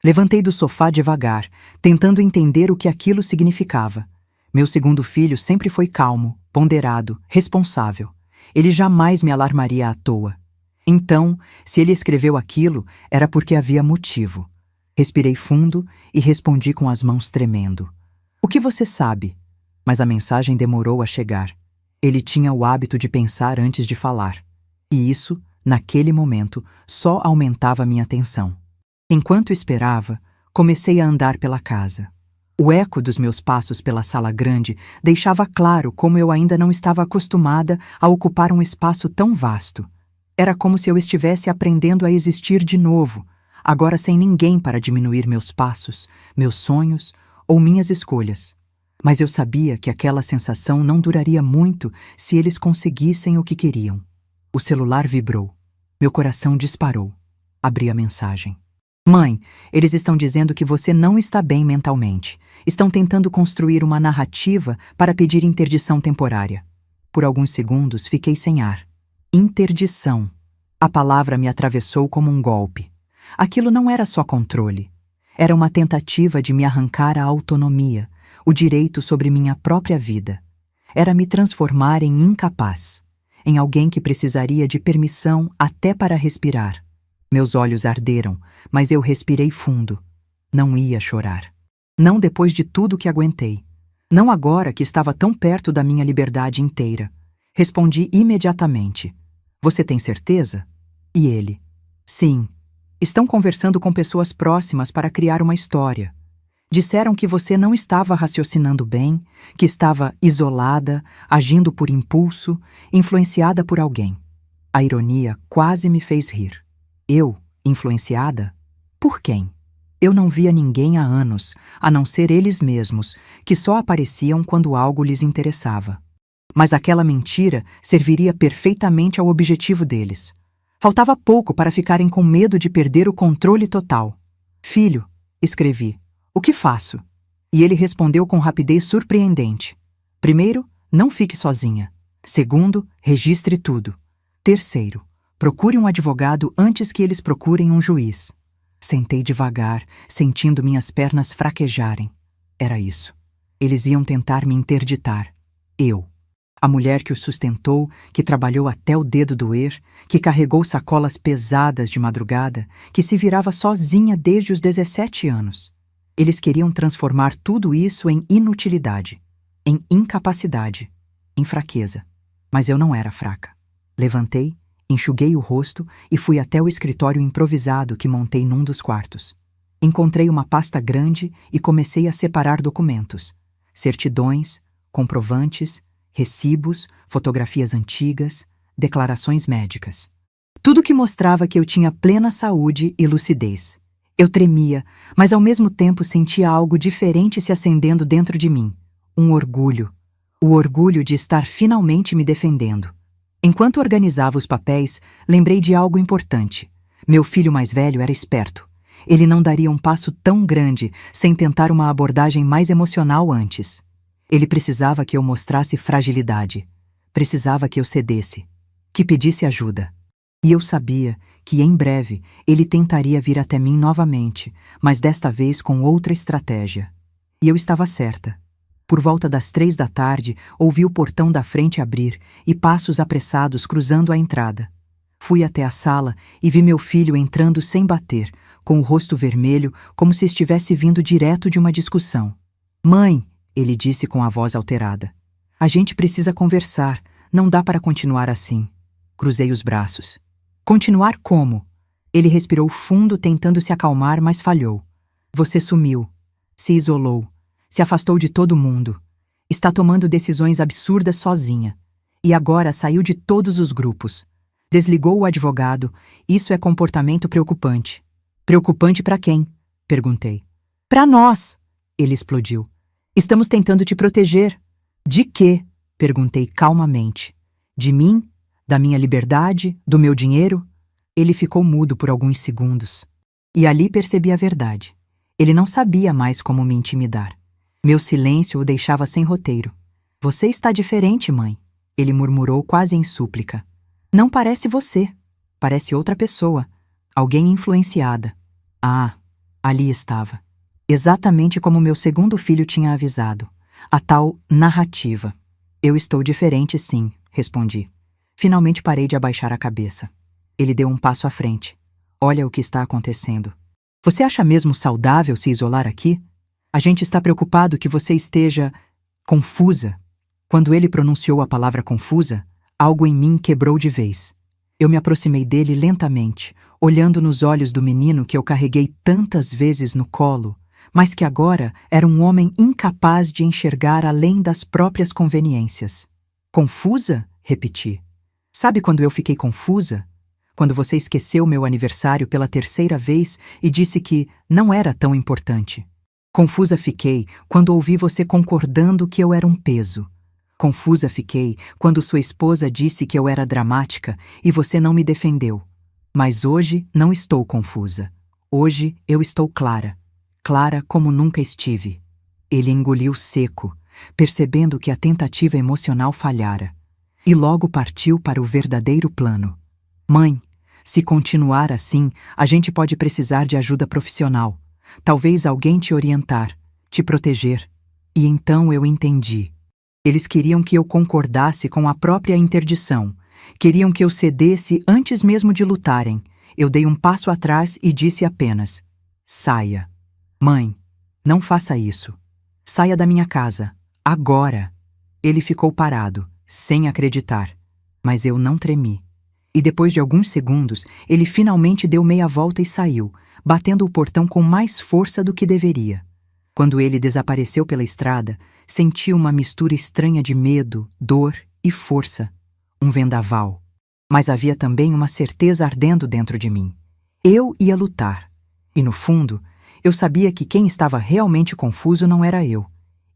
Levantei do sofá devagar, tentando entender o que aquilo significava. Meu segundo filho sempre foi calmo, ponderado, responsável. Ele jamais me alarmaria à toa. Então, se ele escreveu aquilo, era porque havia motivo. Respirei fundo e respondi com as mãos tremendo. O que você sabe? Mas a mensagem demorou a chegar. Ele tinha o hábito de pensar antes de falar. E isso, naquele momento, só aumentava minha tensão. Enquanto esperava, comecei a andar pela casa. O eco dos meus passos pela sala grande deixava claro como eu ainda não estava acostumada a ocupar um espaço tão vasto. Era como se eu estivesse aprendendo a existir de novo, agora sem ninguém para diminuir meus passos, meus sonhos ou minhas escolhas. Mas eu sabia que aquela sensação não duraria muito se eles conseguissem o que queriam. O celular vibrou. Meu coração disparou. Abri a mensagem. Mãe, eles estão dizendo que você não está bem mentalmente. Estão tentando construir uma narrativa para pedir interdição temporária. Por alguns segundos fiquei sem ar. Interdição. A palavra me atravessou como um golpe. Aquilo não era só controle. Era uma tentativa de me arrancar a autonomia, o direito sobre minha própria vida. Era me transformar em incapaz, em alguém que precisaria de permissão até para respirar. Meus olhos arderam, mas eu respirei fundo. Não ia chorar. Não depois de tudo que aguentei. Não agora que estava tão perto da minha liberdade inteira. Respondi imediatamente. Você tem certeza? E ele? Sim. Estão conversando com pessoas próximas para criar uma história. Disseram que você não estava raciocinando bem, que estava isolada, agindo por impulso, influenciada por alguém. A ironia quase me fez rir. Eu, influenciada? Por quem? Eu não via ninguém há anos, a não ser eles mesmos, que só apareciam quando algo lhes interessava. Mas aquela mentira serviria perfeitamente ao objetivo deles. Faltava pouco para ficarem com medo de perder o controle total. Filho, escrevi, o que faço? E ele respondeu com rapidez surpreendente. Primeiro, não fique sozinha. Segundo, registre tudo. Terceiro, procure um advogado antes que eles procurem um juiz. Sentei devagar, sentindo minhas pernas fraquejarem. Era isso. Eles iam tentar me interditar. Eu. A mulher que o sustentou, que trabalhou até o dedo doer, que carregou sacolas pesadas de madrugada, que se virava sozinha desde os 17 anos. Eles queriam transformar tudo isso em inutilidade, em incapacidade, em fraqueza. Mas eu não era fraca. Levantei, enxuguei o rosto e fui até o escritório improvisado que montei num dos quartos. Encontrei uma pasta grande e comecei a separar documentos. Certidões, comprovantes, recibos, fotografias antigas, declarações médicas. Tudo que mostrava que eu tinha plena saúde e lucidez. Eu tremia, mas ao mesmo tempo sentia algo diferente se acendendo dentro de mim. Um orgulho. O orgulho de estar finalmente me defendendo. Enquanto organizava os papéis, lembrei de algo importante. Meu filho mais velho era esperto. Ele não daria um passo tão grande sem tentar uma abordagem mais emocional antes. Ele precisava que eu mostrasse fragilidade. Precisava que eu cedesse, que pedisse ajuda. E eu sabia que, em breve, ele tentaria vir até mim novamente, mas desta vez com outra estratégia. E eu estava certa. Por volta das 3 da tarde, ouvi o portão da frente abrir e passos apressados cruzando a entrada. Fui até a sala e vi meu filho entrando sem bater, com o rosto vermelho, como se estivesse vindo direto de uma discussão. "Mãe", ele disse com a voz alterada. "A gente precisa conversar, não dá para continuar assim." Cruzei os braços. "Continuar como?" Ele respirou fundo, tentando se acalmar, mas falhou. "Você sumiu, se isolou, se afastou de todo mundo. Está tomando decisões absurdas sozinha. E agora saiu de todos os grupos. Desligou o advogado. Isso é comportamento preocupante." "Preocupante para quem?" perguntei. "Para nós", ele explodiu. "Estamos tentando te proteger." "De quê?" perguntei calmamente. "De mim? Da minha liberdade? Do meu dinheiro?" Ele ficou mudo por alguns segundos. E ali percebi a verdade. Ele não sabia mais como me intimidar. Meu silêncio o deixava sem roteiro. "Você está diferente, mãe", ele murmurou quase em súplica. "Não parece você. Parece outra pessoa. Alguém influenciada." Ah, ali estava. Exatamente como meu segundo filho tinha avisado. A tal narrativa. "Eu estou diferente, sim", respondi. Finalmente parei de abaixar a cabeça. Ele deu um passo à frente. "Olha o que está acontecendo. Você acha mesmo saudável se isolar aqui? A gente está preocupado que você esteja confusa." Quando ele pronunciou a palavra confusa, algo em mim quebrou de vez. Eu me aproximei dele lentamente, olhando nos olhos do menino que eu carreguei tantas vezes no colo, mas que agora era um homem incapaz de enxergar além das próprias conveniências. "Confusa?" repeti. "Sabe quando eu fiquei confusa? Quando você esqueceu meu aniversário pela 3ª vez e disse que não era tão importante. Confusa fiquei quando ouvi você concordando que eu era um peso. Confusa fiquei quando sua esposa disse que eu era dramática e você não me defendeu. Mas hoje não estou confusa. Hoje eu estou clara. Clara como nunca estive." Ele engoliu seco, percebendo que a tentativa emocional falhara. E logo partiu para o verdadeiro plano. "Mãe, se continuar assim, a gente pode precisar de ajuda profissional. Talvez alguém te orientar, te proteger." E então eu entendi. Eles queriam que eu concordasse com a própria interdição. Queriam que eu cedesse antes mesmo de lutarem. Eu dei um passo atrás e disse apenas: "Saia." "Mãe, não faça isso. Saia da minha casa. Agora." Ele ficou parado, sem acreditar. Mas eu não tremi. E depois de alguns segundos, ele finalmente deu meia volta e saiu, batendo o portão com mais força do que deveria. Quando ele desapareceu pela estrada, senti uma mistura estranha de medo, dor e força. Um vendaval. Mas havia também uma certeza ardendo dentro de mim. Eu ia lutar. E no fundo, eu sabia que quem estava realmente confuso não era eu,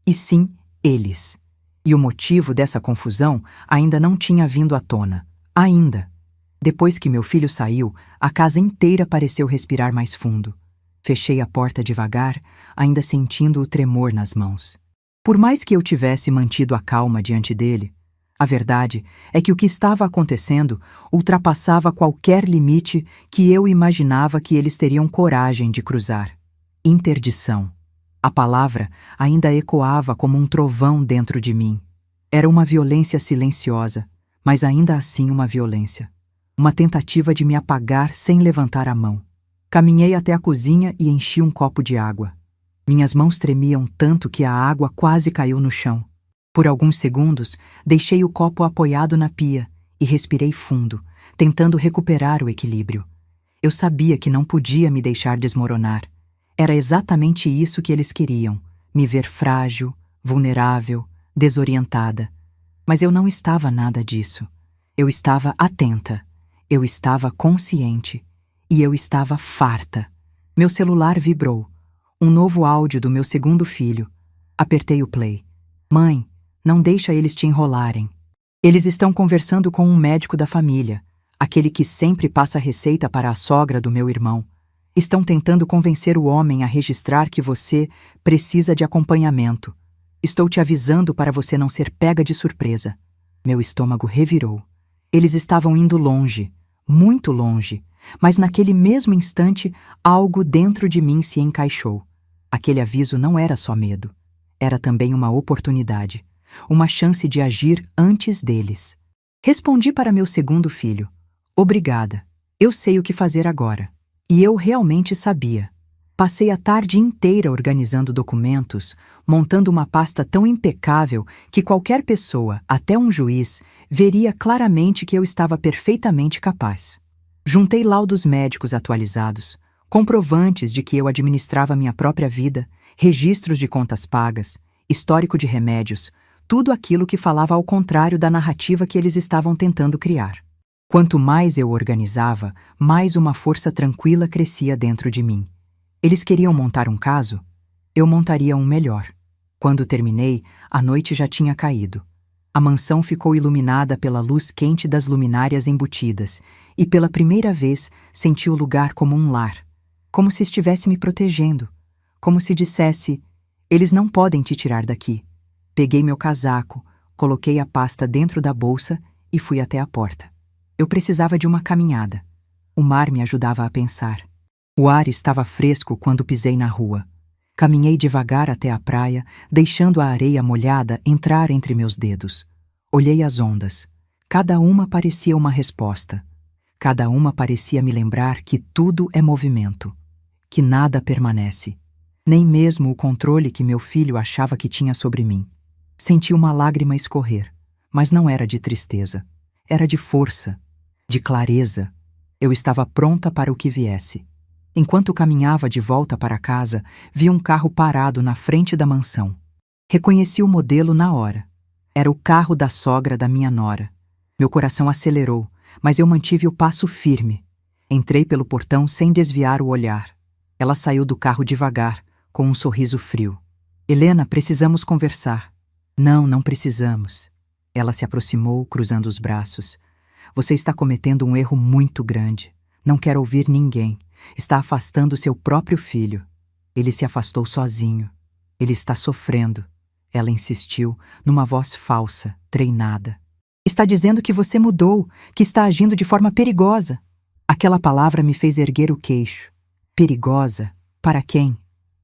e sim eles. E o motivo dessa confusão ainda não tinha vindo à tona. Ainda. Depois que meu filho saiu, a casa inteira pareceu respirar mais fundo. Fechei a porta devagar, ainda sentindo o tremor nas mãos. Por mais que eu tivesse mantido a calma diante dele, a verdade é que o que estava acontecendo ultrapassava qualquer limite que eu imaginava que eles teriam coragem de cruzar. Interdição. A palavra ainda ecoava como um trovão dentro de mim. Era uma violência silenciosa, mas ainda assim uma violência. Uma tentativa de me apagar sem levantar a mão. Caminhei até a cozinha e enchi um copo de água. Minhas mãos tremiam tanto que a água quase caiu no chão. Por alguns segundos, deixei o copo apoiado na pia e respirei fundo, tentando recuperar o equilíbrio. Eu sabia que não podia me deixar desmoronar. Era exatamente isso que eles queriam, me ver frágil, vulnerável, desorientada. Mas eu não estava nada disso. Eu estava atenta. Eu estava consciente. E eu estava farta. Meu celular vibrou. Um novo áudio do meu segundo filho. Apertei o play. "Mãe, não deixa eles te enrolarem. Eles estão conversando com um médico da família, aquele que sempre passa receita para a sogra do meu irmão. Estão tentando convencer o homem a registrar que você precisa de acompanhamento. Estou te avisando para você não ser pega de surpresa. Meu estômago revirou. Eles estavam indo longe, muito longe, mas naquele mesmo instante algo dentro de mim se encaixou. Aquele aviso não era só medo. Era também uma oportunidade, uma chance de agir antes deles. Respondi para meu segundo filho: obrigada, eu sei o que fazer agora. E eu realmente sabia. Passei a tarde inteira organizando documentos, montando uma pasta tão impecável que qualquer pessoa, até um juiz, veria claramente que eu estava perfeitamente capaz. Juntei laudos médicos atualizados, comprovantes de que eu administrava minha própria vida, registros de contas pagas, histórico de remédios, tudo aquilo que falava ao contrário da narrativa que eles estavam tentando criar. Quanto mais eu organizava, mais uma força tranquila crescia dentro de mim. Eles queriam montar um caso? Eu montaria um melhor. Quando terminei, a noite já tinha caído. A mansão ficou iluminada pela luz quente das luminárias embutidas, e pela primeira vez senti o lugar como um lar, como se estivesse me protegendo, como se dissesse: eles não podem te tirar daqui. Peguei meu casaco, coloquei a pasta dentro da bolsa e fui até a porta. Eu precisava de uma caminhada. O mar me ajudava a pensar. O ar estava fresco quando pisei na rua. Caminhei devagar até a praia, deixando a areia molhada entrar entre meus dedos. Olhei as ondas. Cada uma parecia uma resposta. Cada uma parecia me lembrar que tudo é movimento, que nada permanece, nem mesmo o controle que meu filho achava que tinha sobre mim. Senti uma lágrima escorrer, mas não era de tristeza. Era de força, de clareza. Eu estava pronta para o que viesse. Enquanto caminhava de volta para casa, vi um carro parado na frente da mansão. Reconheci o modelo na hora. Era o carro da sogra da minha nora. Meu coração acelerou, mas eu mantive o passo firme. Entrei pelo portão sem desviar o olhar. Ela saiu do carro devagar, com um sorriso frio. Helena, precisamos conversar. Não, não precisamos. Ela se aproximou, cruzando os braços. Você está cometendo um erro muito grande. Não quer ouvir ninguém. Está afastando seu próprio filho. Ele se afastou sozinho. Ele está sofrendo. Ela insistiu, numa voz falsa, treinada. Está dizendo que você mudou, que está agindo de forma perigosa. Aquela palavra me fez erguer o queixo. Perigosa? Para quem?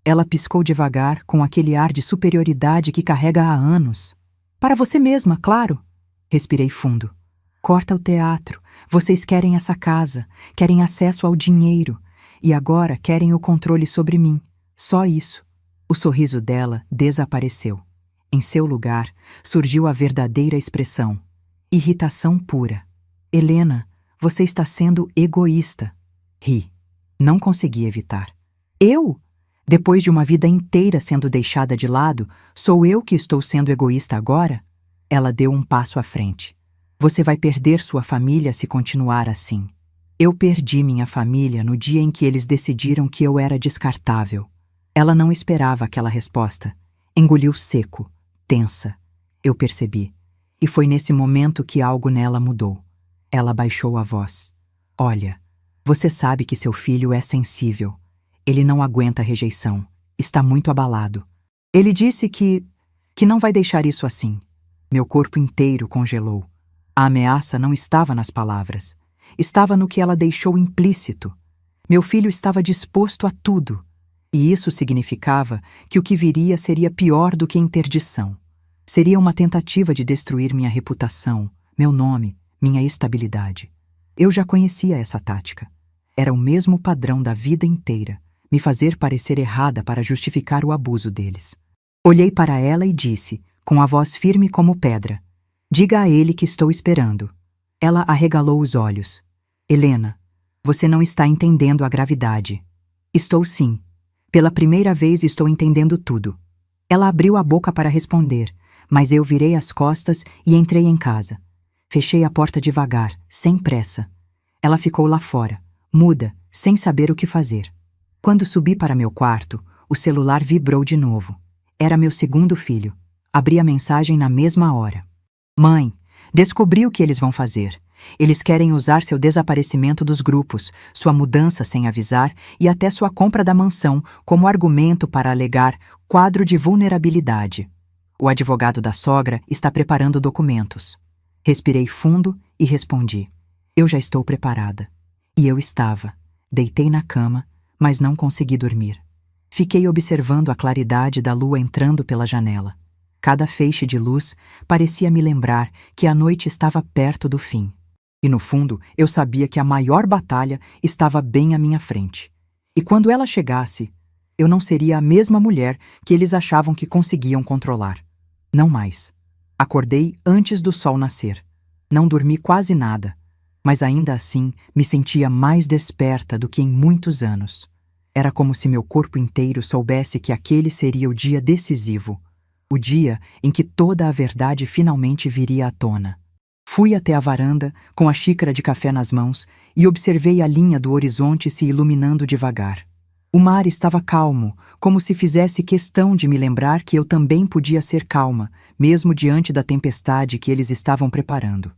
Ela piscou devagar, com aquele ar de superioridade que carrega há anos. Para você mesma, claro. Respirei fundo. Corta o teatro. Vocês querem essa casa, querem acesso ao dinheiro. E agora querem o controle sobre mim. Só isso. O sorriso dela desapareceu. Em seu lugar, surgiu a verdadeira expressão. Irritação pura. Helena, você está sendo egoísta. Ri. Não consegui evitar. Eu? Depois de uma vida inteira sendo deixada de lado, sou eu que estou sendo egoísta agora? Ela deu um passo à frente. Você vai perder sua família se continuar assim. Eu perdi minha família no dia em que eles decidiram que eu era descartável. Ela não esperava aquela resposta. Engoliu seco, tensa. Eu percebi. E foi nesse momento que algo nela mudou. Ela baixou a voz. Olha, você sabe que seu filho é sensível. Ele não aguenta rejeição. Está muito abalado. Ele disse que não vai deixar isso assim. Meu corpo inteiro congelou. A ameaça não estava nas palavras. Estava no que ela deixou implícito. Meu filho estava disposto a tudo. E isso significava que o que viria seria pior do que interdição. Seria uma tentativa de destruir minha reputação, meu nome, minha estabilidade. Eu já conhecia essa tática. Era o mesmo padrão da vida inteira, me fazer parecer errada para justificar o abuso deles. Olhei para ela e disse, com a voz firme como pedra: diga a ele que estou esperando. Ela arregalou os olhos. Helena, você não está entendendo a gravidade. Estou sim. Pela primeira vez estou entendendo tudo. Ela abriu a boca para responder, mas eu virei as costas e entrei em casa. Fechei a porta devagar, sem pressa. Ela ficou lá fora, muda, sem saber o que fazer. Quando subi para meu quarto, o celular vibrou de novo. Era meu segundo filho. Abri a mensagem na mesma hora. Mãe, descobri o que eles vão fazer. Eles querem usar seu desaparecimento dos grupos, sua mudança sem avisar e até sua compra da mansão como argumento para alegar quadro de vulnerabilidade. O advogado da sogra está preparando documentos. Respirei fundo e respondi: eu já estou preparada. E eu estava. Deitei na cama, mas não consegui dormir. Fiquei observando a claridade da lua entrando pela janela. Cada feixe de luz parecia me lembrar que a noite estava perto do fim. E no fundo, eu sabia que a maior batalha estava bem à minha frente. E quando ela chegasse, eu não seria a mesma mulher que eles achavam que conseguiam controlar. Não mais. Acordei antes do sol nascer. Não dormi quase nada, mas ainda assim me sentia mais desperta do que em muitos anos. Era como se meu corpo inteiro soubesse que aquele seria o dia decisivo, o dia em que toda a verdade finalmente viria à tona. Fui até a varanda, com a xícara de café nas mãos, e observei a linha do horizonte se iluminando devagar. O mar estava calmo, como se fizesse questão de me lembrar que eu também podia ser calma, mesmo diante da tempestade que eles estavam preparando.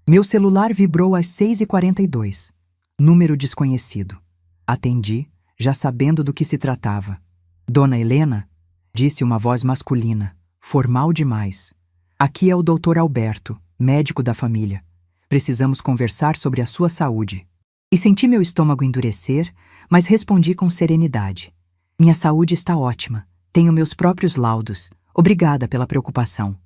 Meu celular vibrou às 6h42. Número desconhecido. Atendi, já sabendo do que se tratava. Dona Helena? Disse uma voz masculina, formal demais. Aqui é o Dr. Alberto, médico da família. Precisamos conversar sobre a sua saúde. E senti meu estômago endurecer, mas respondi com serenidade. Minha saúde está ótima. Tenho meus próprios laudos. Obrigada pela preocupação.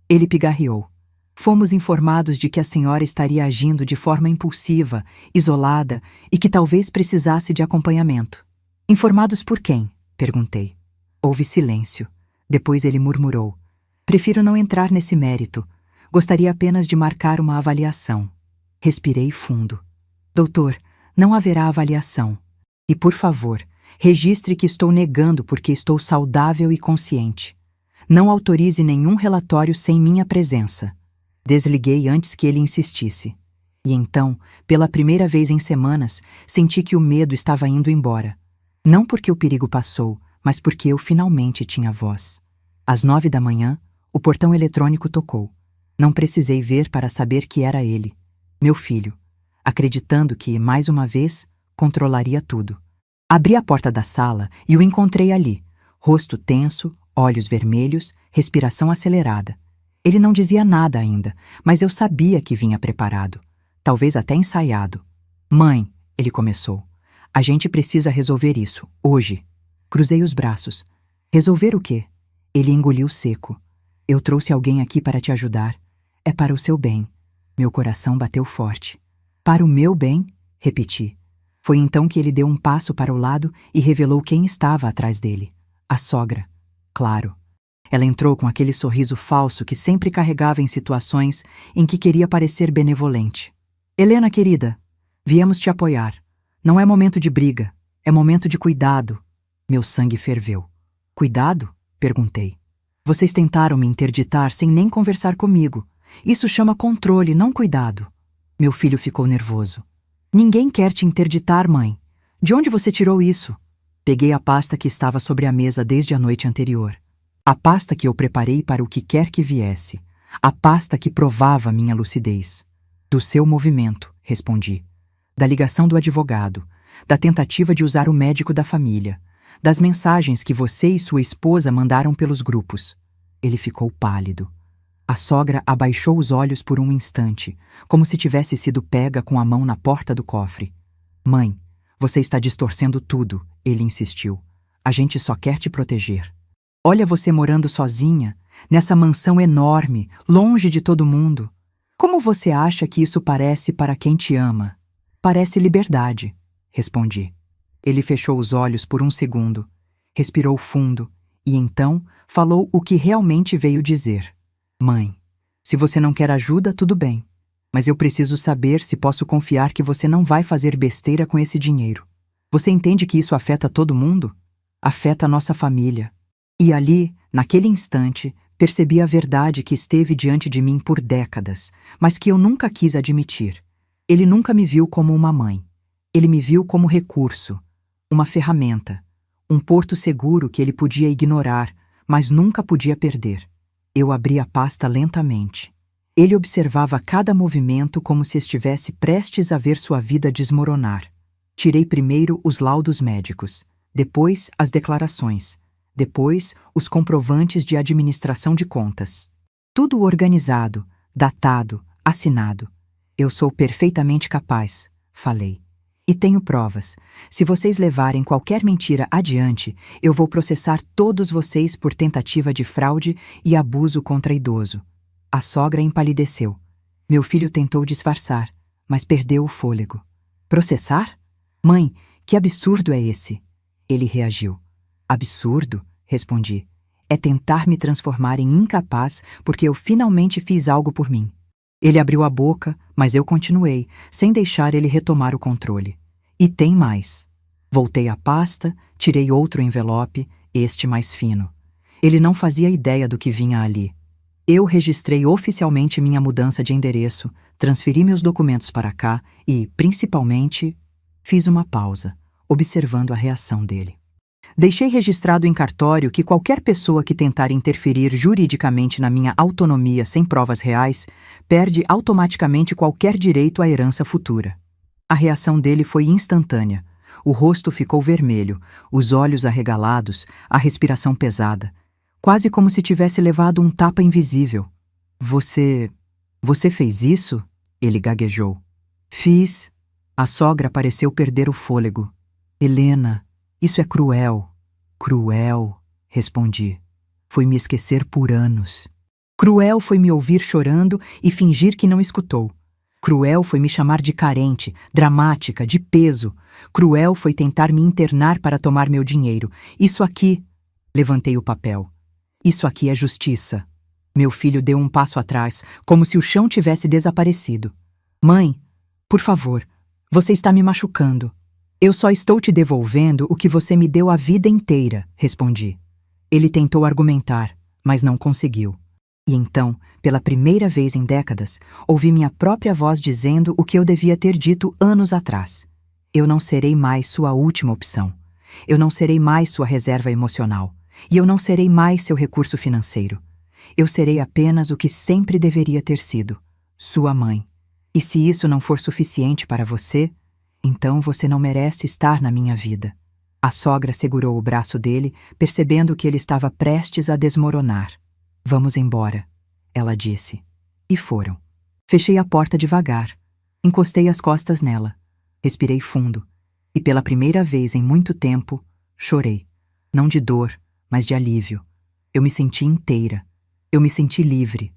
Ele pigarreou. Fomos informados de que a senhora estaria agindo de forma impulsiva, isolada e que talvez precisasse de acompanhamento. Informados por quem? Perguntei. Houve silêncio. Depois ele murmurou. Prefiro não entrar nesse mérito. Gostaria apenas de marcar uma avaliação. Respirei fundo. Doutor, não haverá avaliação. E, por favor, registre que estou negando porque estou saudável e consciente. Não autorize nenhum relatório sem minha presença. Desliguei antes que ele insistisse. E então, pela primeira vez em semanas, senti que o medo estava indo embora. Não porque o perigo passou, mas porque eu finalmente tinha voz. Às 9h, o portão eletrônico tocou. Não precisei ver para saber que era ele, meu filho, acreditando que, mais uma vez, controlaria tudo. Abri a porta da sala e o encontrei ali, rosto tenso, olhos vermelhos, respiração acelerada. Ele não dizia nada ainda, mas eu sabia que vinha preparado, talvez até ensaiado. Mãe, ele começou, a gente precisa resolver isso, hoje. Cruzei os braços. Resolver o quê? Ele engoliu seco. Eu trouxe alguém aqui para te ajudar. É para o seu bem. Meu coração bateu forte. Para o meu bem? Repeti. Foi então que ele deu um passo para o lado e revelou quem estava atrás dele. A sogra. Claro. Ela entrou com aquele sorriso falso que sempre carregava em situações em que queria parecer benevolente. Helena, querida, viemos te apoiar. Não é momento de briga, é momento de cuidado. Meu sangue ferveu. Cuidado? Perguntei. Vocês tentaram me interditar sem nem conversar comigo. Isso chama controle, não cuidado. Meu filho ficou nervoso. Ninguém quer te interditar, mãe. De onde você tirou isso? Peguei a pasta que estava sobre a mesa desde a noite anterior. A pasta que eu preparei para o que quer que viesse. A pasta que provava minha lucidez. Do seu movimento, respondi. Da ligação do advogado. Da tentativa de usar o médico da família. Das mensagens que você e sua esposa mandaram pelos grupos. Ele ficou pálido. A sogra abaixou os olhos por um instante, como se tivesse sido pega com a mão na porta do cofre. Mãe, você está distorcendo tudo, ele insistiu. A gente só quer te proteger. Olha você morando sozinha, nessa mansão enorme, longe de todo mundo. Como você acha que isso parece para quem te ama? Parece liberdade, respondi. Ele fechou os olhos por um segundo, respirou fundo e então falou o que realmente veio dizer. Mãe, se você não quer ajuda, tudo bem. Mas eu preciso saber se posso confiar que você não vai fazer besteira com esse dinheiro. Você entende que isso afeta todo mundo? Afeta a nossa família. E ali, naquele instante, percebi a verdade que esteve diante de mim por décadas, mas que eu nunca quis admitir. Ele nunca me viu como uma mãe. Ele me viu como recurso, uma ferramenta, um porto seguro que ele podia ignorar, mas nunca podia perder. Eu abri a pasta lentamente. Ele observava cada movimento como se estivesse prestes a ver sua vida desmoronar. Tirei primeiro os laudos médicos, depois as declarações, depois os comprovantes de administração de contas. Tudo organizado, datado, assinado. Eu sou perfeitamente capaz, falei. E tenho provas. Se vocês levarem qualquer mentira adiante, eu vou processar todos vocês por tentativa de fraude e abuso contra idoso. A sogra empalideceu. Meu filho tentou disfarçar, mas perdeu o fôlego. Processar? Mãe, que absurdo é esse? Ele reagiu. Absurdo? Respondi. É tentar me transformar em incapaz porque eu finalmente fiz algo por mim. Ele abriu a boca, mas eu continuei, sem deixar ele retomar o controle. E tem mais. Voltei à pasta, tirei outro envelope, este mais fino. Ele não fazia ideia do que vinha ali. Eu registrei oficialmente minha mudança de endereço, transferi meus documentos para cá e, principalmente, fiz uma pausa, observando a reação dele. Deixei registrado em cartório que qualquer pessoa que tentar interferir juridicamente na minha autonomia sem provas reais perde automaticamente qualquer direito à herança futura. A reação dele foi instantânea. O rosto ficou vermelho, os olhos arregalados, a respiração pesada, quase como se tivesse levado um tapa invisível. Você fez isso? Ele gaguejou. Fiz. A sogra pareceu perder o fôlego. Helena, isso é cruel. Cruel, respondi. Foi me esquecer por anos. Cruel foi me ouvir chorando e fingir que não escutou. Cruel foi me chamar de carente, dramática, de peso. Cruel foi tentar me internar para tomar meu dinheiro. Isso aqui... Levantei o papel. Isso aqui é justiça. Meu filho deu um passo atrás, como se o chão tivesse desaparecido. Mãe, por favor, você está me machucando. Eu só estou te devolvendo o que você me deu a vida inteira, respondi. Ele tentou argumentar, mas não conseguiu. E então, pela primeira vez em décadas, ouvi minha própria voz dizendo o que eu devia ter dito anos atrás. Eu não serei mais sua última opção. Eu não serei mais sua reserva emocional. E eu não serei mais seu recurso financeiro. Eu serei apenas o que sempre deveria ter sido, sua mãe. E se isso não for suficiente para você, então você não merece estar na minha vida. A sogra segurou o braço dele, percebendo que ele estava prestes a desmoronar. Vamos embora, ela disse. E foram. Fechei a porta devagar. Encostei as costas nela. Respirei fundo. E pela primeira vez em muito tempo, chorei. Não de dor, mas de alívio. Eu me senti inteira. Eu me senti livre.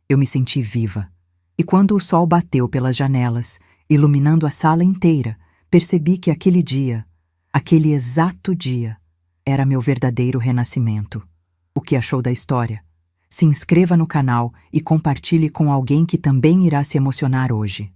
Eu me senti viva. E quando o sol bateu pelas janelas, iluminando a sala inteira, percebi que aquele dia, aquele exato dia, era meu verdadeiro renascimento. O que achou da história? Se inscreva no canal e compartilhe com alguém que também irá se emocionar hoje.